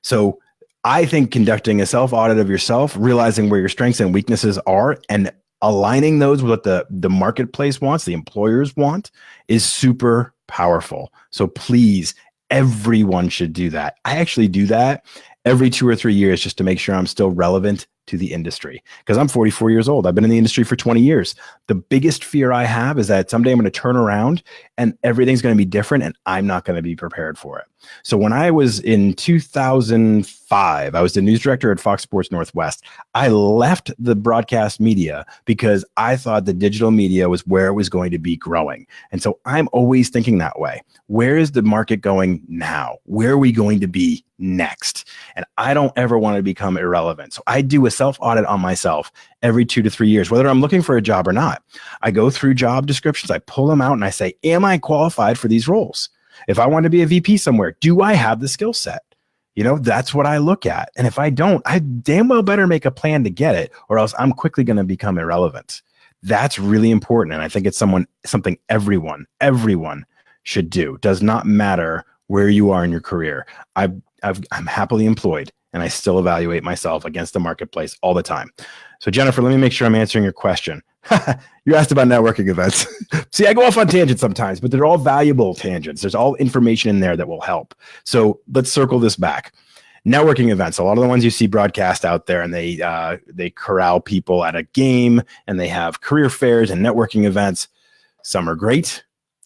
So I think conducting a self-audit of yourself, realizing where your strengths and weaknesses are and aligning those with what the marketplace wants, the employers want, is super powerful. So please, everyone should do that. I actually do that every 2 or 3 years just to make sure I'm still relevant to the industry because I'm 44 years old. I've been in the industry for 20 years. The biggest fear I have is that someday I'm going to turn around and everything's going to be different and I'm not going to be prepared for it. So when I was in 2005, I was the news director at Fox Sports Northwest. I left the broadcast media because I thought the digital media was where it was going to be growing. And so I'm always thinking that way. Where is the market going now? Where are we going to be next? And I don't ever want to become irrelevant. So I do a self-audit on myself every 2 to 3 years, whether I'm looking for a job or not. I go through job descriptions, I pull them out and I say, am I qualified for these roles? If I want to be a VP somewhere, do I have the skill set? That's what I look at. And if I don't, I damn well better make a plan to get it, or else I'm quickly going to become irrelevant. That's really important. And I think it's something everyone should do. It does not matter where you are in your career. I'm happily employed and I still evaluate myself against the marketplace all the time. So Jennifer, let me make sure I'm answering your question. You asked about networking events. See, I go off on tangents sometimes, but they're all valuable tangents. There's all information in there that will help. So let's circle this back. Networking events, a lot of the ones you see broadcast out there, and they corral people at a game, and they have career fairs and networking events. Some are great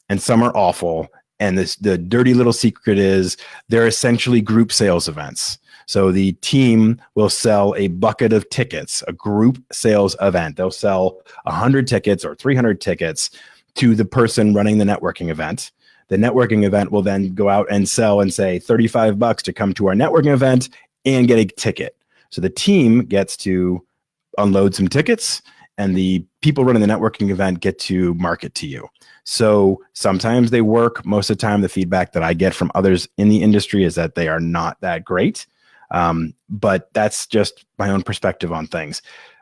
and some are awful. And the dirty little secret is they're essentially group sales events. So the team will sell a bucket of tickets, a group sales event. They'll sell 100 tickets or 300 tickets to the person running the networking event. The networking event will then go out and sell and say $35 to come to our networking event and get a ticket. So the team gets to unload some tickets and the people running the networking event get to market to you. So sometimes they work. Most of the time, the feedback that I get from others in the industry is that they are not that great. But that's just my own perspective on things.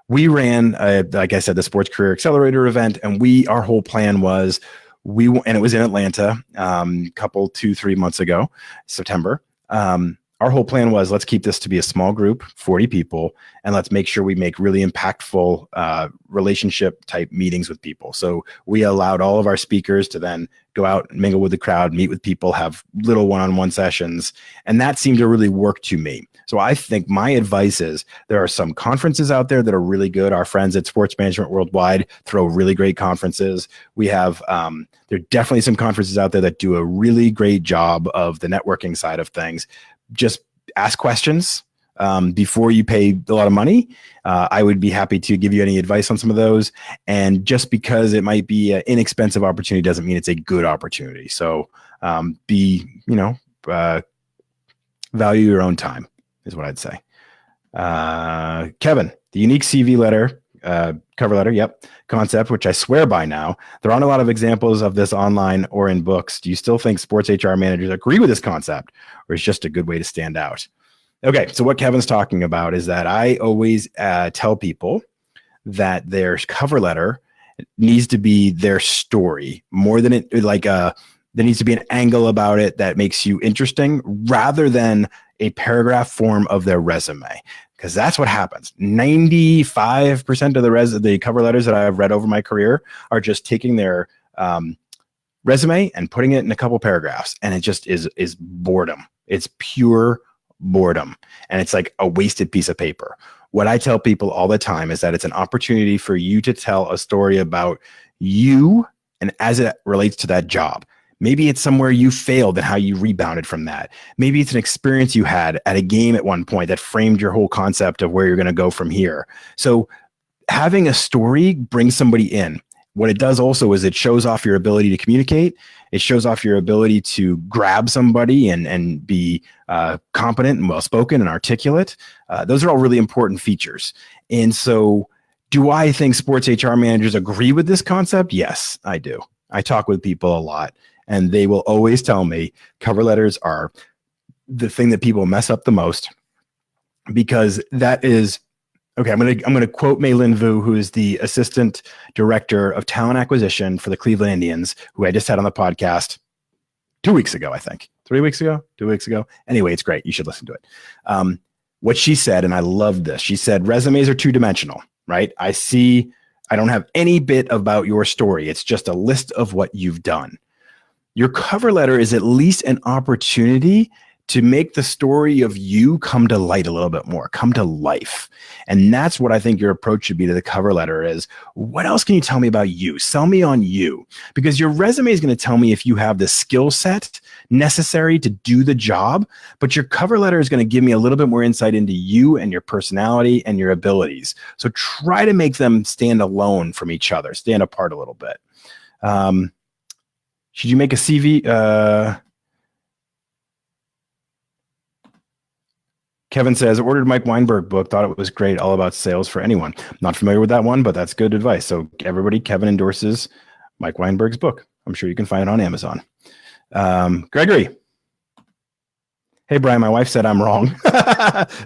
We ran, like I said, the Sports Career Accelerator event, and our whole plan was and it was in Atlanta, 2-3 months ago, September. Our whole plan was, let's keep this to be a small group, 40 people, and let's make sure we make really impactful relationship type meetings with people. So we allowed all of our speakers to then go out and mingle with the crowd, meet with people, have little one-on-one sessions. And that seemed to really work to me. So I think my advice is there are some conferences out there that are really good. Our friends at Sports Management Worldwide throw really great conferences. We have, there are definitely some conferences out there that do a really great job of the networking side of things. Just ask questions before you pay a lot of money. I would be happy to give you any advice on some of those. And just because it might be an inexpensive opportunity doesn't mean it's a good opportunity. So value your own time is what I'd say. Kevin, the unique CV letter, cover letter, concept, which I swear by now. There aren't a lot of examples of this online or in books. Do you still think sports HR managers agree with this concept, or is it just a good way to stand out? Okay, so what Kevin's talking about is that I always tell people that their cover letter needs to be their story more than there needs to be an angle about it that makes you interesting rather than a paragraph form of their resume. Because that's what happens. 95% of the cover letters that I've read over my career are just taking their resume and putting it in a couple paragraphs. And it just is boredom. It's pure boredom. And it's like a wasted piece of paper. What I tell people all the time is that it's an opportunity for you to tell a story about you and as it relates to that job. Maybe it's somewhere you failed and how you rebounded from that. Maybe it's an experience you had at a game at one point that framed your whole concept of where you're going to go from here. So having a story brings somebody in. What it does also is it shows off your ability to communicate. It shows off your ability to grab somebody and be competent and well-spoken and articulate. Those are all really important features. And so do I think sports HR managers agree with this concept? Yes, I do. I talk with people a lot. And they will always tell me cover letters are the thing that people mess up the most, because that is, okay, I'm going to quote Mei-Lin Vu, who is the assistant director of talent acquisition for the Cleveland Indians, who I just had on the podcast 2 weeks ago, I think. 3 weeks ago? 2 weeks ago? Anyway, it's great. You should listen to it. What she said, and I love this, she said, resumes are two-dimensional, right? I don't have any bit about your story. It's just a list of what you've done. Your cover letter is at least an opportunity to make the story of you come to light a little bit more, come to life. And that's what I think your approach should be to the cover letter is, what else can you tell me about you? Sell me on you. Because your resume is going to tell me if you have the skill set necessary to do the job, but your cover letter is going to give me a little bit more insight into you and your personality and your abilities. So try to make them stand alone from each other, stand apart a little bit. Should you make a CV? Kevin says, ordered Mike Weinberg book, thought it was great, all about sales for anyone. Not familiar with that one, but that's good advice. So everybody, Kevin endorses Mike Weinberg's book. I'm sure you can find it on Amazon. Gregory. Hey, Brian, my wife said I'm wrong.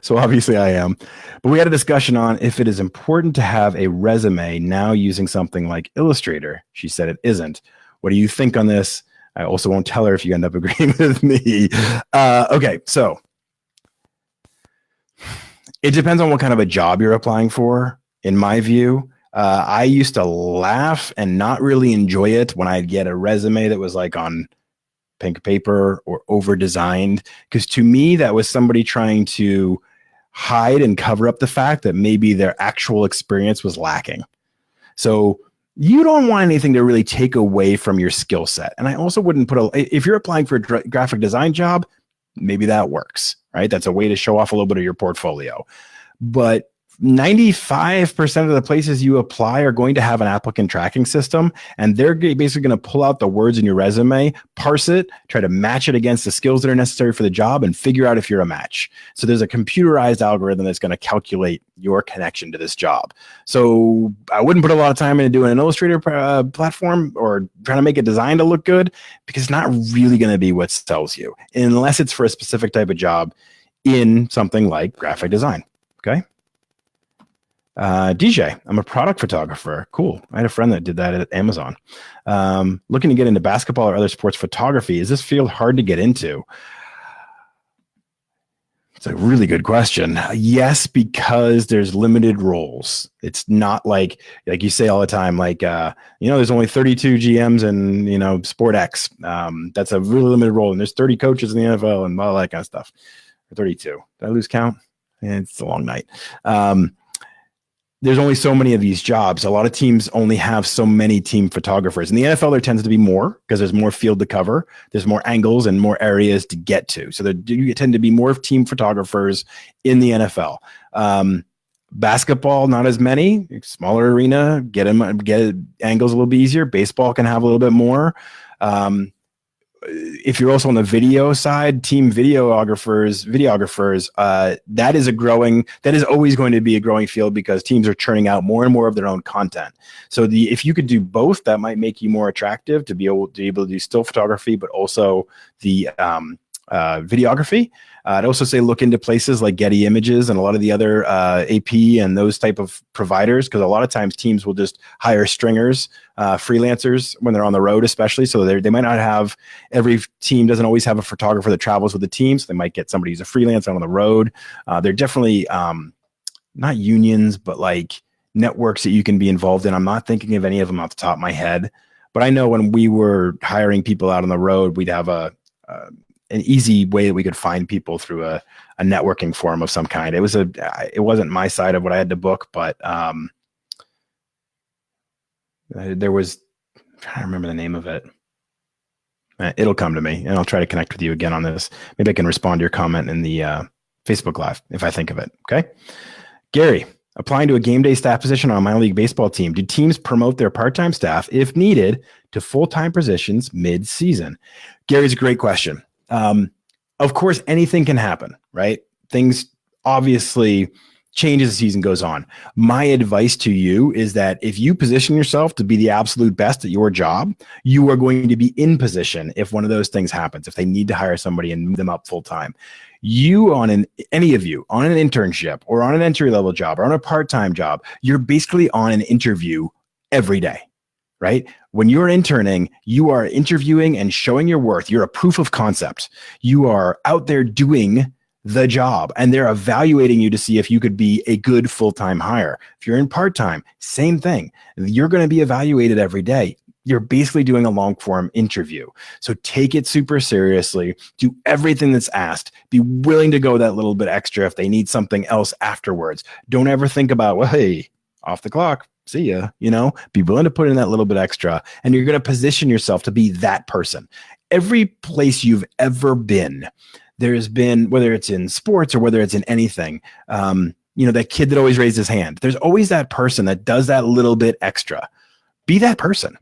So obviously I am. But we had a discussion on if it is important to have a resume now using something like Illustrator. She said it isn't. What do you think on this? I also won't tell her if you end up agreeing with me. Okay, so it depends on what kind of a job you're applying for, in my view. I used to laugh and not really enjoy it when I'd get a resume that was like on pink paper or over designed, because to me, that was somebody trying to hide and cover up the fact that maybe their actual experience was lacking. So you don't want anything to really take away from your skill set. And I also wouldn't if you're applying for a graphic design job, maybe that works, right? That's a way to show off a little bit of your portfolio. But 95% of the places you apply are going to have an applicant tracking system, and they're basically going to pull out the words in your resume, parse it, try to match it against the skills that are necessary for the job, and figure out if you're a match. So there's a computerized algorithm that's going to calculate your connection to this job. So I wouldn't put a lot of time into doing an Illustrator platform or trying to make a design to look good, because it's not really going to be what sells you, unless it's for a specific type of job in something like graphic design. Okay. DJ, I'm a product photographer. Cool. I had a friend that did that at Amazon. Looking to get into basketball or other sports photography. Is this field hard to get into? It's a really good question. Yes, because there's limited roles. It's not like you say all the time, there's only 32 GMs in, Sport X. That's a really limited role. And there's 30 coaches in the NFL and all that kind of stuff. Or 32. Did I lose count? It's a long night. There's only so many of these jobs. A lot of teams only have so many team photographers. In the NFL, there tends to be more because there's more field to cover. There's more angles and more areas to get to. So you tend to be more team photographers in the NFL. Basketball, not as many. Smaller arena, get angles a little bit easier. Baseball can have a little bit more. If you're also on the video side, team videographers, that is always going to be a growing field because teams are churning out more and more of their own content. So if you could do both, that might make you more attractive to be able to do still photography, but also the videography. I'd also say look into places like Getty Images and a lot of the other AP and those type of providers, because a lot of times teams will just hire stringers, freelancers when they're on the road, especially. So they might not have, every team doesn't always have a photographer that travels with the team. So they might get somebody who's a freelancer on the road. They're definitely not unions, but like networks that you can be involved in. I'm not thinking of any of them off the top of my head, but I know when we were hiring people out on the road, we'd have an easy way that we could find people through a networking forum of some kind. It wasn't my side of what I had to book, but there was, I'm trying to remember the name of it. It'll come to me and I'll try to connect with you again on this. Maybe I can respond to your comment in the Facebook Live if I think of it. Okay. Gary, applying to a game day staff position on a minor league baseball team. Do teams promote their part-time staff if needed to full-time positions mid-season? Gary's a great question. Of course, anything can happen, right? Things obviously change as the season goes on. My advice to you is that if you position yourself to be the absolute best at your job, you are going to be in position if one of those things happens, if they need to hire somebody and move them up full time. Any of you on an internship or on an entry-level job or on a part-time job, you're basically on an interview every day. Right? When you're interning, you are interviewing and showing your worth. You're a proof of concept. You are out there doing the job and they're evaluating you to see if you could be a good full-time hire. If you're in part-time, same thing. You're going to be evaluated every day. you're basically doing a long form interview. So take it super seriously, do everything that's asked, be willing to go that little bit extra if they need something else afterwards. Don't ever think about, well, hey, off the clock, see ya, be willing to put in that little bit extra, and you're going to position yourself to be that person. Every place you've ever been, there's been, whether it's in sports or whether it's in anything, that kid that always raised his hand, there's always that person that does that little bit extra. Be that person.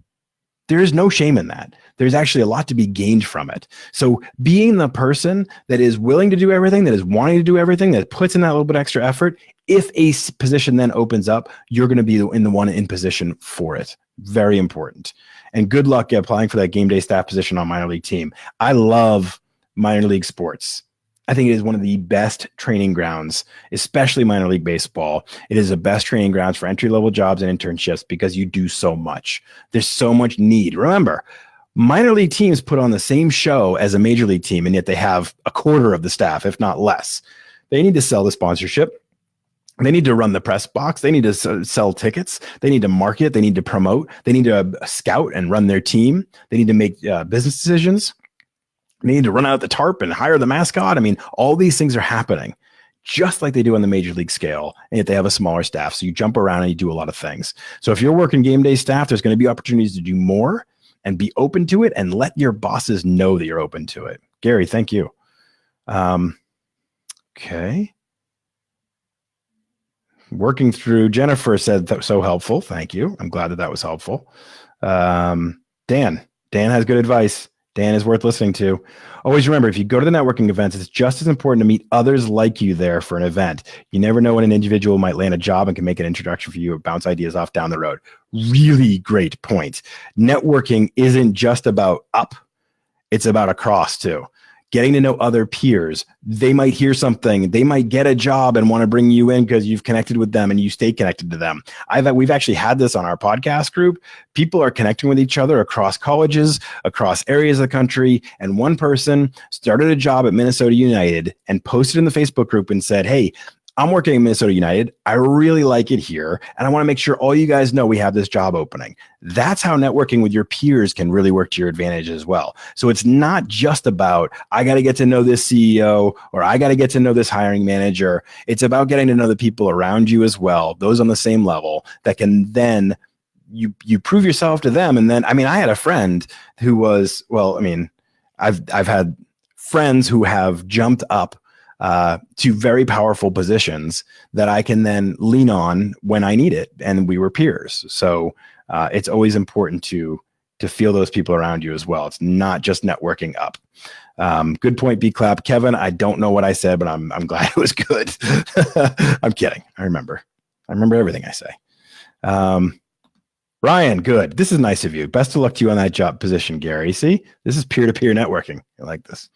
There is no shame in that. There's actually a lot to be gained from it. So being the person that is willing to do everything, that is wanting to do everything, that puts in that little bit extra effort, if a position then opens up, you're going to be in the one in position for it. Very important. And good luck applying for that game day staff position on minor league team. I love minor league sports. I think it is one of the best training grounds, especially minor league baseball. It is the best training grounds for entry-level jobs and internships because you do so much. There's so much need. Remember, minor league teams put on the same show as a major league team, and yet they have a quarter of the staff, if not less. They need to sell the sponsorship. They need to run the press box. They need to sell tickets. They need to market. They need to promote. They need to scout and run their team. They need to make business decisions. They need to run out the tarp and hire the mascot. I mean, all these things are happening just like they do on the major league scale, and yet they have a smaller staff. So you jump around and you do a lot of things. So if you're working game day staff, there's going to be opportunities to do more and be open to it, and let your bosses know that you're open to it. Gary, thank you. Okay. Working through, Jennifer said that so helpful. Thank you. I'm glad that was helpful. Dan has good advice. Dan is worth listening to. Always remember, if you go to the networking events, it's just as important to meet others like you there for an event. You never know when an individual might land a job and can make an introduction for you or bounce ideas off down the road. Really great point. Networking isn't just about up. It's about across too. Getting to know other peers. They might hear something. They might get a job and want to bring you in because you've connected with them and you stay connected to them. We've actually had this on our podcast group. People are connecting with each other across colleges, across areas of the country. And one person started a job at Minnesota United and posted in the Facebook group and said, hey, I'm working at Minnesota United. I really like it here. And I want to make sure all you guys know we have this job opening. That's how networking with your peers can really work to your advantage as well. So it's not just about, I got to get to know this CEO or I got to get to know this hiring manager. It's about getting to know the people around you as well, those on the same level that can then you prove yourself to them. And then, I had a friend who was, I've had friends who have jumped up to very powerful positions that I can then lean on when I need it. And we were peers. So it's always important to feel those people around you as well. It's not just networking up. Good point, B Clap. Kevin, I don't know what I said, but I'm glad it was good. I'm kidding. I remember everything I say. Ryan, good. This is nice of you. Best of luck to you on that job position, Gary. See, this is peer-to-peer networking. I like this.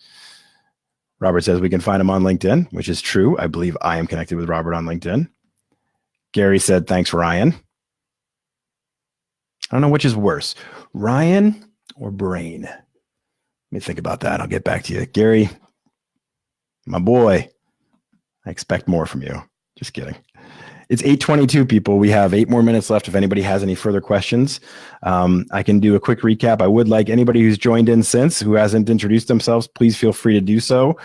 Robert says we can find him on LinkedIn, which is true. I believe I am connected with Robert on LinkedIn. Gary said, thanks, Ryan. I don't know which is worse, Ryan or Brain. Let me think about that. I'll get back to you. Gary, my boy, I expect more from you. Just kidding. It's 8:22, people. We have 8 more minutes left. If anybody has any further questions, I can do a quick recap. I would like anybody who's joined in since, who hasn't introduced themselves, please feel free to do so.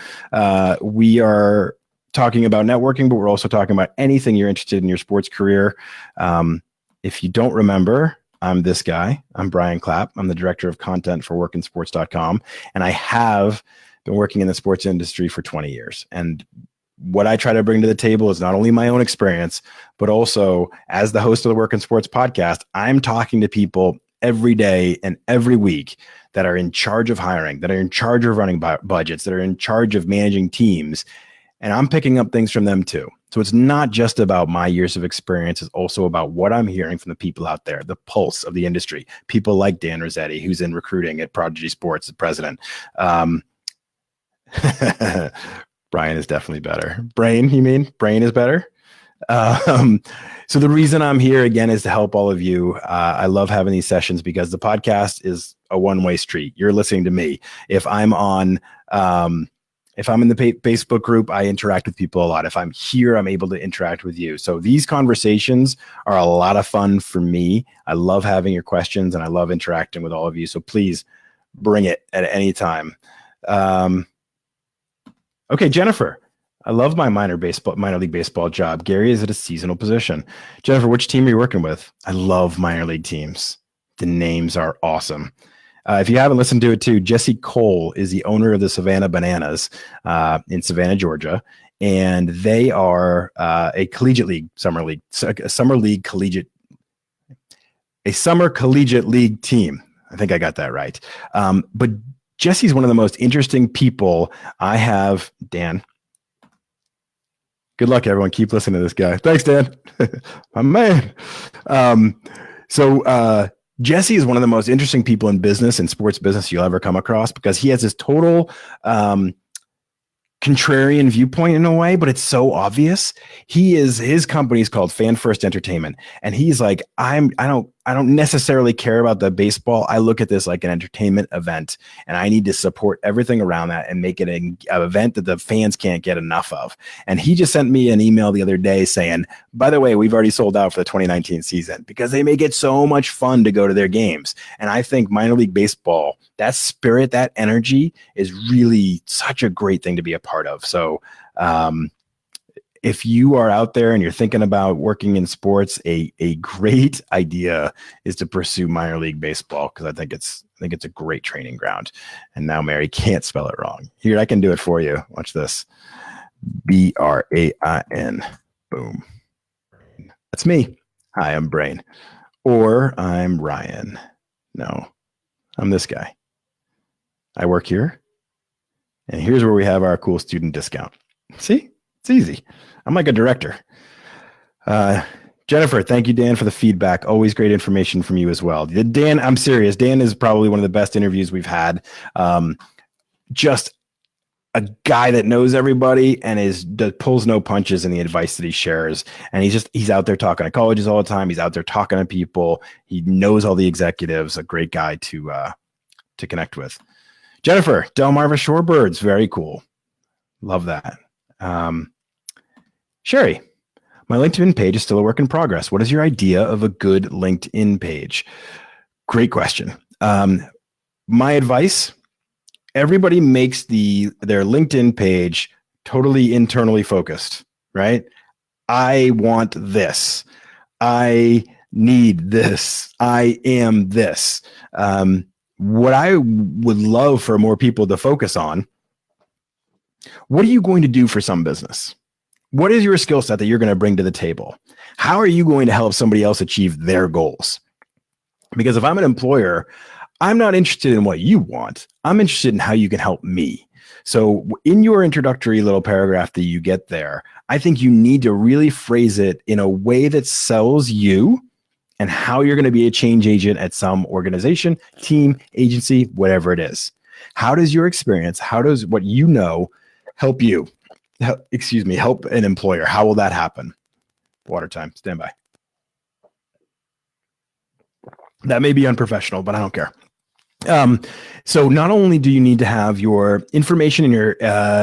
We are talking about networking, but we're also talking about anything you're interested in your sports career. If you don't remember, I'm this guy. I'm Brian Clapp. I'm the director of content for workinsports.com. And I have been working in the sports industry for 20 years. And what I try to bring to the table is not only my own experience, but also as the host of the Work in Sports podcast, I'm talking to people every day and every week that are in charge of hiring, that are in charge of running budgets, that are in charge of managing teams. And I'm picking up things from them too. So it's not just about my years of experience. It's also about what I'm hearing from the people out there, the pulse of the industry, people like Dan Rossetti, who's in recruiting at Prodigy Sports, the president. Brian is definitely better. Brain, you mean? Brain is better? So the reason I'm here again is to help all of you. I love having these sessions because the podcast is a one-way street. You're listening to me. If I'm on If I'm in the Facebook group, I interact with people a lot. If I'm here, I'm able to interact with you. So these conversations are a lot of fun for me. I love having your questions and I love interacting with all of you. So please bring it at any time. Okay, Jennifer. I love my minor league baseball job. Gary is at a seasonal position. Jennifer, which team are you working with? I love minor league teams. The names are awesome. If you haven't listened to it too, Jesse Cole is the owner of the Savannah Bananas in Savannah, Georgia. And they are a collegiate league, a summer collegiate league team. I think I got that right. But Jesse's one of the most interesting people I have. Dan. Good luck, everyone. Keep listening to this guy. Thanks, Dan. My man. Jesse is one of the most interesting people in business and sports business you'll ever come across because he has this total contrarian viewpoint in a way, but it's so obvious. His company is called Fan First Entertainment. And he's like, I don't necessarily care about the baseball. I look at this like an entertainment event and I need to support everything around that and make it an event that the fans can't get enough of. And he just sent me an email the other day saying, by the way, we've already sold out for the 2019 season because they make it so much fun to go to their games. And I think minor league baseball, that spirit, that energy is really such a great thing to be a part of. So, if you are out there and you're thinking about working in sports, a great idea is to pursue minor league baseball because I think it's a great training ground. And now Mary can't spell it wrong. Here, I can do it for you. Watch this. Brain. Boom. That's me. Hi, I'm Brain. Or I'm Ryan. No, I'm this guy. I work here. And here's where we have our cool student discount. See? It's easy. I'm like a director. Jennifer, thank you, Dan, for the feedback. Always great information from you as well. Dan, I'm serious. Dan is probably one of the best interviews we've had. Just a guy that knows everybody and pulls no punches in the advice that he shares. And he's out there talking to colleges all the time. He's out there talking to people. He knows all the executives. A great guy to connect with. Jennifer, Delmarva Shorebirds, very cool. Love that. Sherry, my LinkedIn page is still a work in progress. What is your idea of a good LinkedIn page? Great question. My advice, everybody makes their LinkedIn page totally internally focused, right? I want this. I need this. I am this. What I would love for more people to focus on, what are you going to do for some business? What is your skill set that you're going to bring to the table? How are you going to help somebody else achieve their goals? Because if I'm an employer, I'm not interested in what you want. I'm interested in how you can help me. So in your introductory little paragraph that you get there, I think you need to really phrase it in a way that sells you and how you're going to be a change agent at some organization, team, agency, whatever it is. How does your experience, how does what you know help you? Help an employer. How will that happen? Water time. Stand by. That may be unprofessional, but I don't care. So not only do you need to have your information and your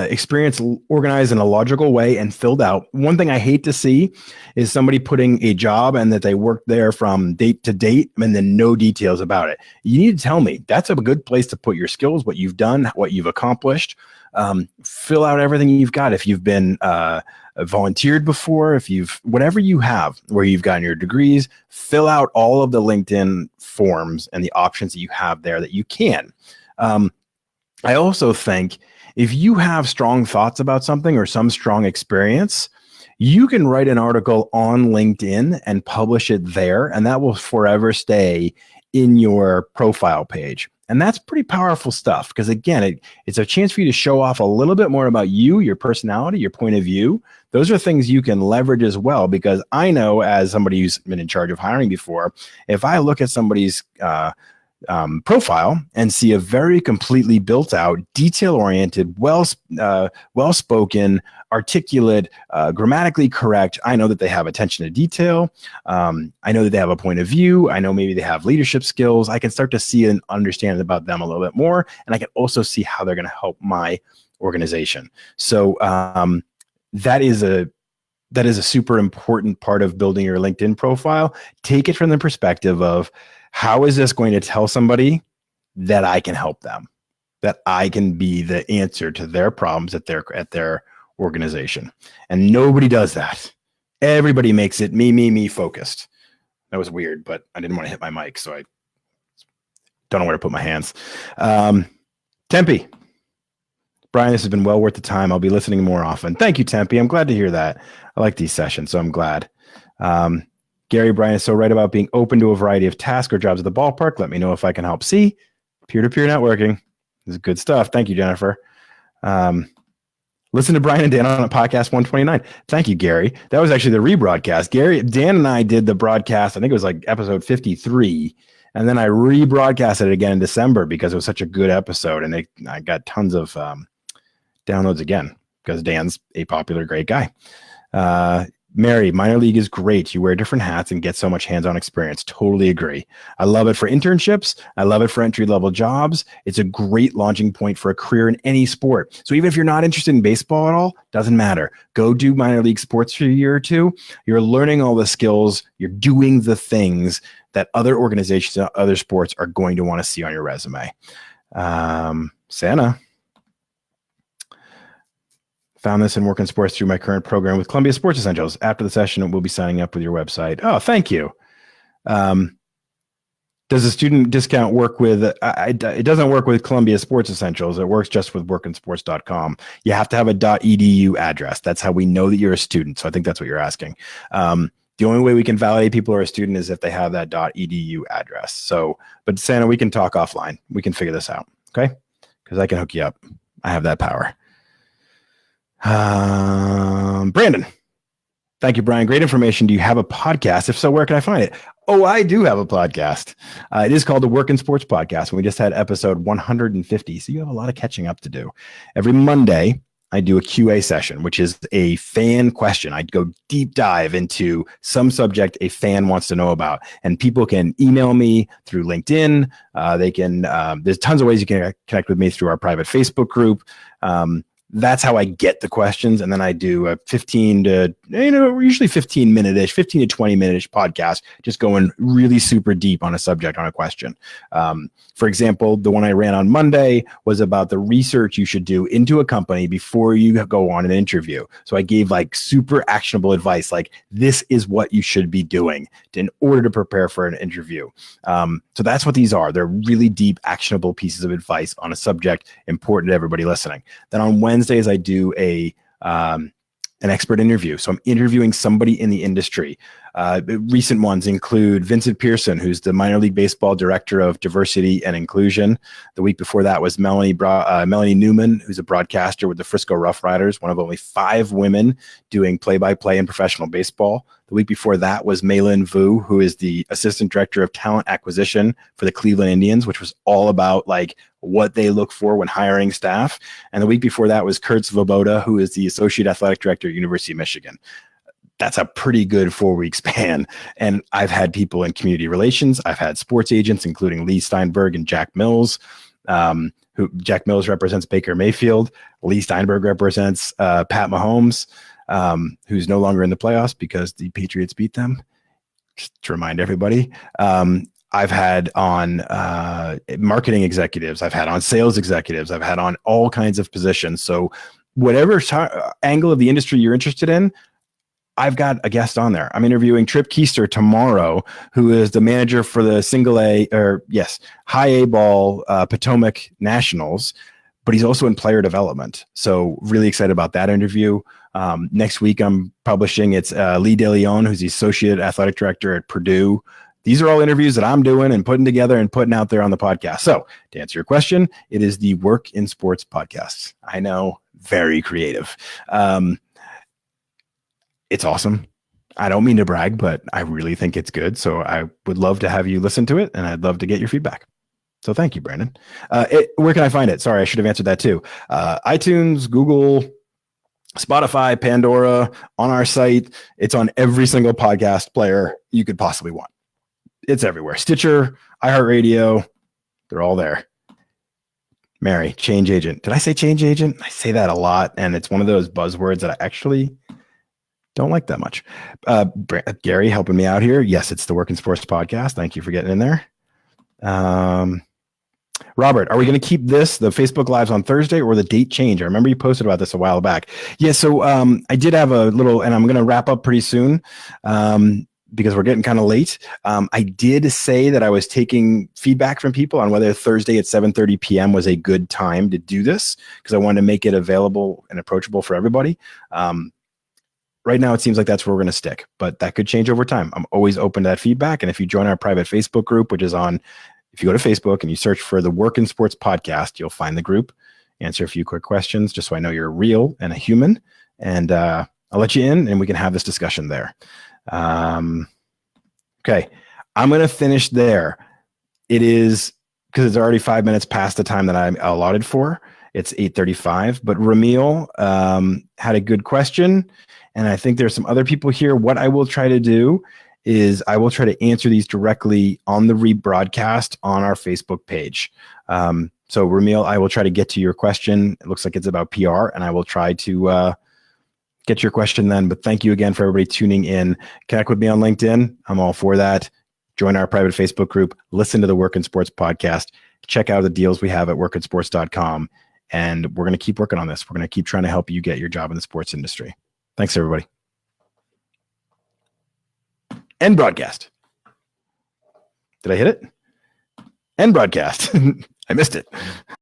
experience organized in a logical way and filled out. One thing I hate to see is somebody putting a job and that they work there from date to date and then no details about it. You need to tell me that's a good place to put your skills, what you've done, what you've accomplished. Fill out everything you've got. If you've been volunteered before, whatever you have, where you've gotten your degrees, fill out all of the LinkedIn forms and the options that you have there that you can. I also think if you have strong thoughts about something or some strong experience, you can write an article on LinkedIn and publish it there, and that will forever stay in your profile page. And that's pretty powerful stuff because, again, it's a chance for you to show off a little bit more about you, your personality, your point of view. Those are things you can leverage as well, because I know, as somebody who's been in charge of hiring before, if I look at somebody's profile and see a very completely built out, detail-oriented, well-spoken, articulate, grammatically correct, I know that they have attention to detail. I know that they have a point of view. I know maybe they have leadership skills. I can start to see and understand about them a little bit more. And I can also see how they're going to help my organization. So that is a super important part of building your LinkedIn profile. Take it from the perspective of, how is this going to tell somebody that I can help them, that I can be the answer to their problems at their organization. And nobody does that. Everybody makes it me focused. That was weird, but I didn't want to hit my mic, so I don't know where to put my hands. Tempe. Brian, this has been well worth the time. I'll be listening more often. Thank you, Tempe. I'm glad to hear that. I like these sessions, so I'm glad. Gary, Brian is so right about being open to a variety of tasks or jobs at the ballpark. Let me know if I can help. See, peer-to-peer networking. This is good stuff. Thank you, Jennifer. Listen to Brian and Dan on podcast 129. Thank you, Gary. That was actually the rebroadcast. Dan and I did the broadcast. I think it was like episode 53. And then I rebroadcasted it again in December because it was such a good episode. And I got tons of downloads again because Dan's a popular, great guy. Mary, minor league is great. You wear different hats and get so much hands-on experience. Totally agree. I love it for internships. I love it for entry-level jobs. It's a great launching point for a career in any sport. So even if you're not interested in baseball at all, doesn't matter. Go do minor league sports for a year or two. You're learning all the skills. You're doing the things that other organizations and other sports are going to want to see on your resume. Santa. Found this in Working Sports through my current program with Columbia Sports Essentials. After the session, we'll be signing up with your website. Oh, thank you. Does a student discount work with, it doesn't work with Columbia Sports Essentials. It works just with workinsports.com. You have to have a .edu address. That's how we know that you're a student. So I think that's what you're asking. The only way we can validate people are a student is if they have that .edu address. So, but Santa, we can talk offline. We can figure this out, okay? Because I can hook you up. I have that power. Brandon. Thank you, Brian. Great information. Do you have a podcast? If so, where can I find it? Oh, I do have a podcast. It is called the Working Sports Podcast. And we just had episode 150. So you have a lot of catching up to do. Every Monday, I do a QA session, which is a fan question. I go deep dive into some subject a fan wants to know about. And people can email me through LinkedIn. They can, there's tons of ways you can connect with me through our private Facebook group. That's how I get the questions. And then I do a 15 to, usually 15 minute-ish, 15 to 20 minute-ish podcast, just going really super deep on a subject, on a question. For example, the one I ran on Monday was about the research you should do into a company before you go on an interview. So I gave like super actionable advice, like this is what you should be doing in order to prepare for an interview. So that's what these are. They're really deep, actionable pieces of advice on a subject important to everybody listening. Then on Wednesdays, I do an expert interview. So I'm interviewing somebody in the industry. Recent ones include Vincent Pearson, who's the minor league baseball director of diversity and inclusion. The week before that was Melanie Newman, who's a broadcaster with the Frisco Rough Riders, one of only 5 women doing play-by-play in professional baseball. The week before that was Maylin Vu, who is the assistant director of talent acquisition for the Cleveland Indians, which was all about like what they look for when hiring staff. And the week before that was Kurt Svoboda, who is the associate athletic director at University of Michigan. That's a pretty good 4-week span. And I've had people in community relations. I've had sports agents, including Lee Steinberg and Jack Mills, who Jack Mills represents Baker Mayfield. Lee Steinberg represents Pat Mahomes, who's no longer in the playoffs because the Patriots beat them. Just to remind everybody. I've had on marketing executives. I've had on sales executives. I've had on all kinds of positions. So whatever angle of the industry you're interested in, I've got a guest on there. I'm interviewing Trip Keister tomorrow, who is the manager for the high A ball Potomac Nationals, but he's also in player development. So really excited about that interview. Next week, I'm publishing. It's Lee DeLeon, who's the associate athletic director at Purdue. These are all interviews that I'm doing and putting together and putting out there on the podcast. So to answer your question, it is the Work in Sports podcast. I know, very creative. It's awesome. I don't mean to brag, but I really think it's good. So I would love to have you listen to it, and I'd love to get your feedback. So thank you, Brandon. Where can I find it? Sorry, I should have answered that too. iTunes, Google, Spotify, Pandora, on our site. It's on every single podcast player you could possibly want. It's everywhere. Stitcher, iHeartRadio, they're all there. Mary, change agent. Did I say change agent? I say that a lot, and it's one of those buzzwords that I actually don't like that much. Gary helping me out here. Yes, it's the Work in Sports podcast. Thank you for getting in there. Robert, are we going to keep the Facebook Lives on Thursday or the date change? I remember you posted about this a while back. Yeah, so I did have a little, and I'm going to wrap up pretty soon because we're getting kind of late. I did say that I was taking feedback from people on whether Thursday at 7:30 p.m. was a good time to do this because I wanted to make it available and approachable for everybody. Right now, it seems like that's where we're going to stick, but that could change over time. I'm always open to that feedback. And if you join our private Facebook group, which is on, if you go to Facebook and you search for the Work in Sports podcast, you'll find the group, answer a few quick questions just so I know you're real and a human. And I'll let you in and we can have this discussion there. Okay, I'm going to finish there. It is, because it's already 5 minutes past the time that I'm allotted for. It's 8:35, but Ramil had a good question. And I think there's some other people here. What I will try to do is I will try to answer these directly on the rebroadcast on our Facebook page. So Ramil, I will try to get to your question. It looks like it's about PR, and I will try to get your question then. But thank you again for everybody tuning in. Connect with me on LinkedIn. I'm all for that. Join our private Facebook group. Listen to the Work in Sports podcast. Check out the deals we have at workinsports.com. And we're going to keep working on this. We're going to keep trying to help you get your job in the sports industry. Thanks, everybody. End broadcast. Did I hit it? End broadcast. I missed it.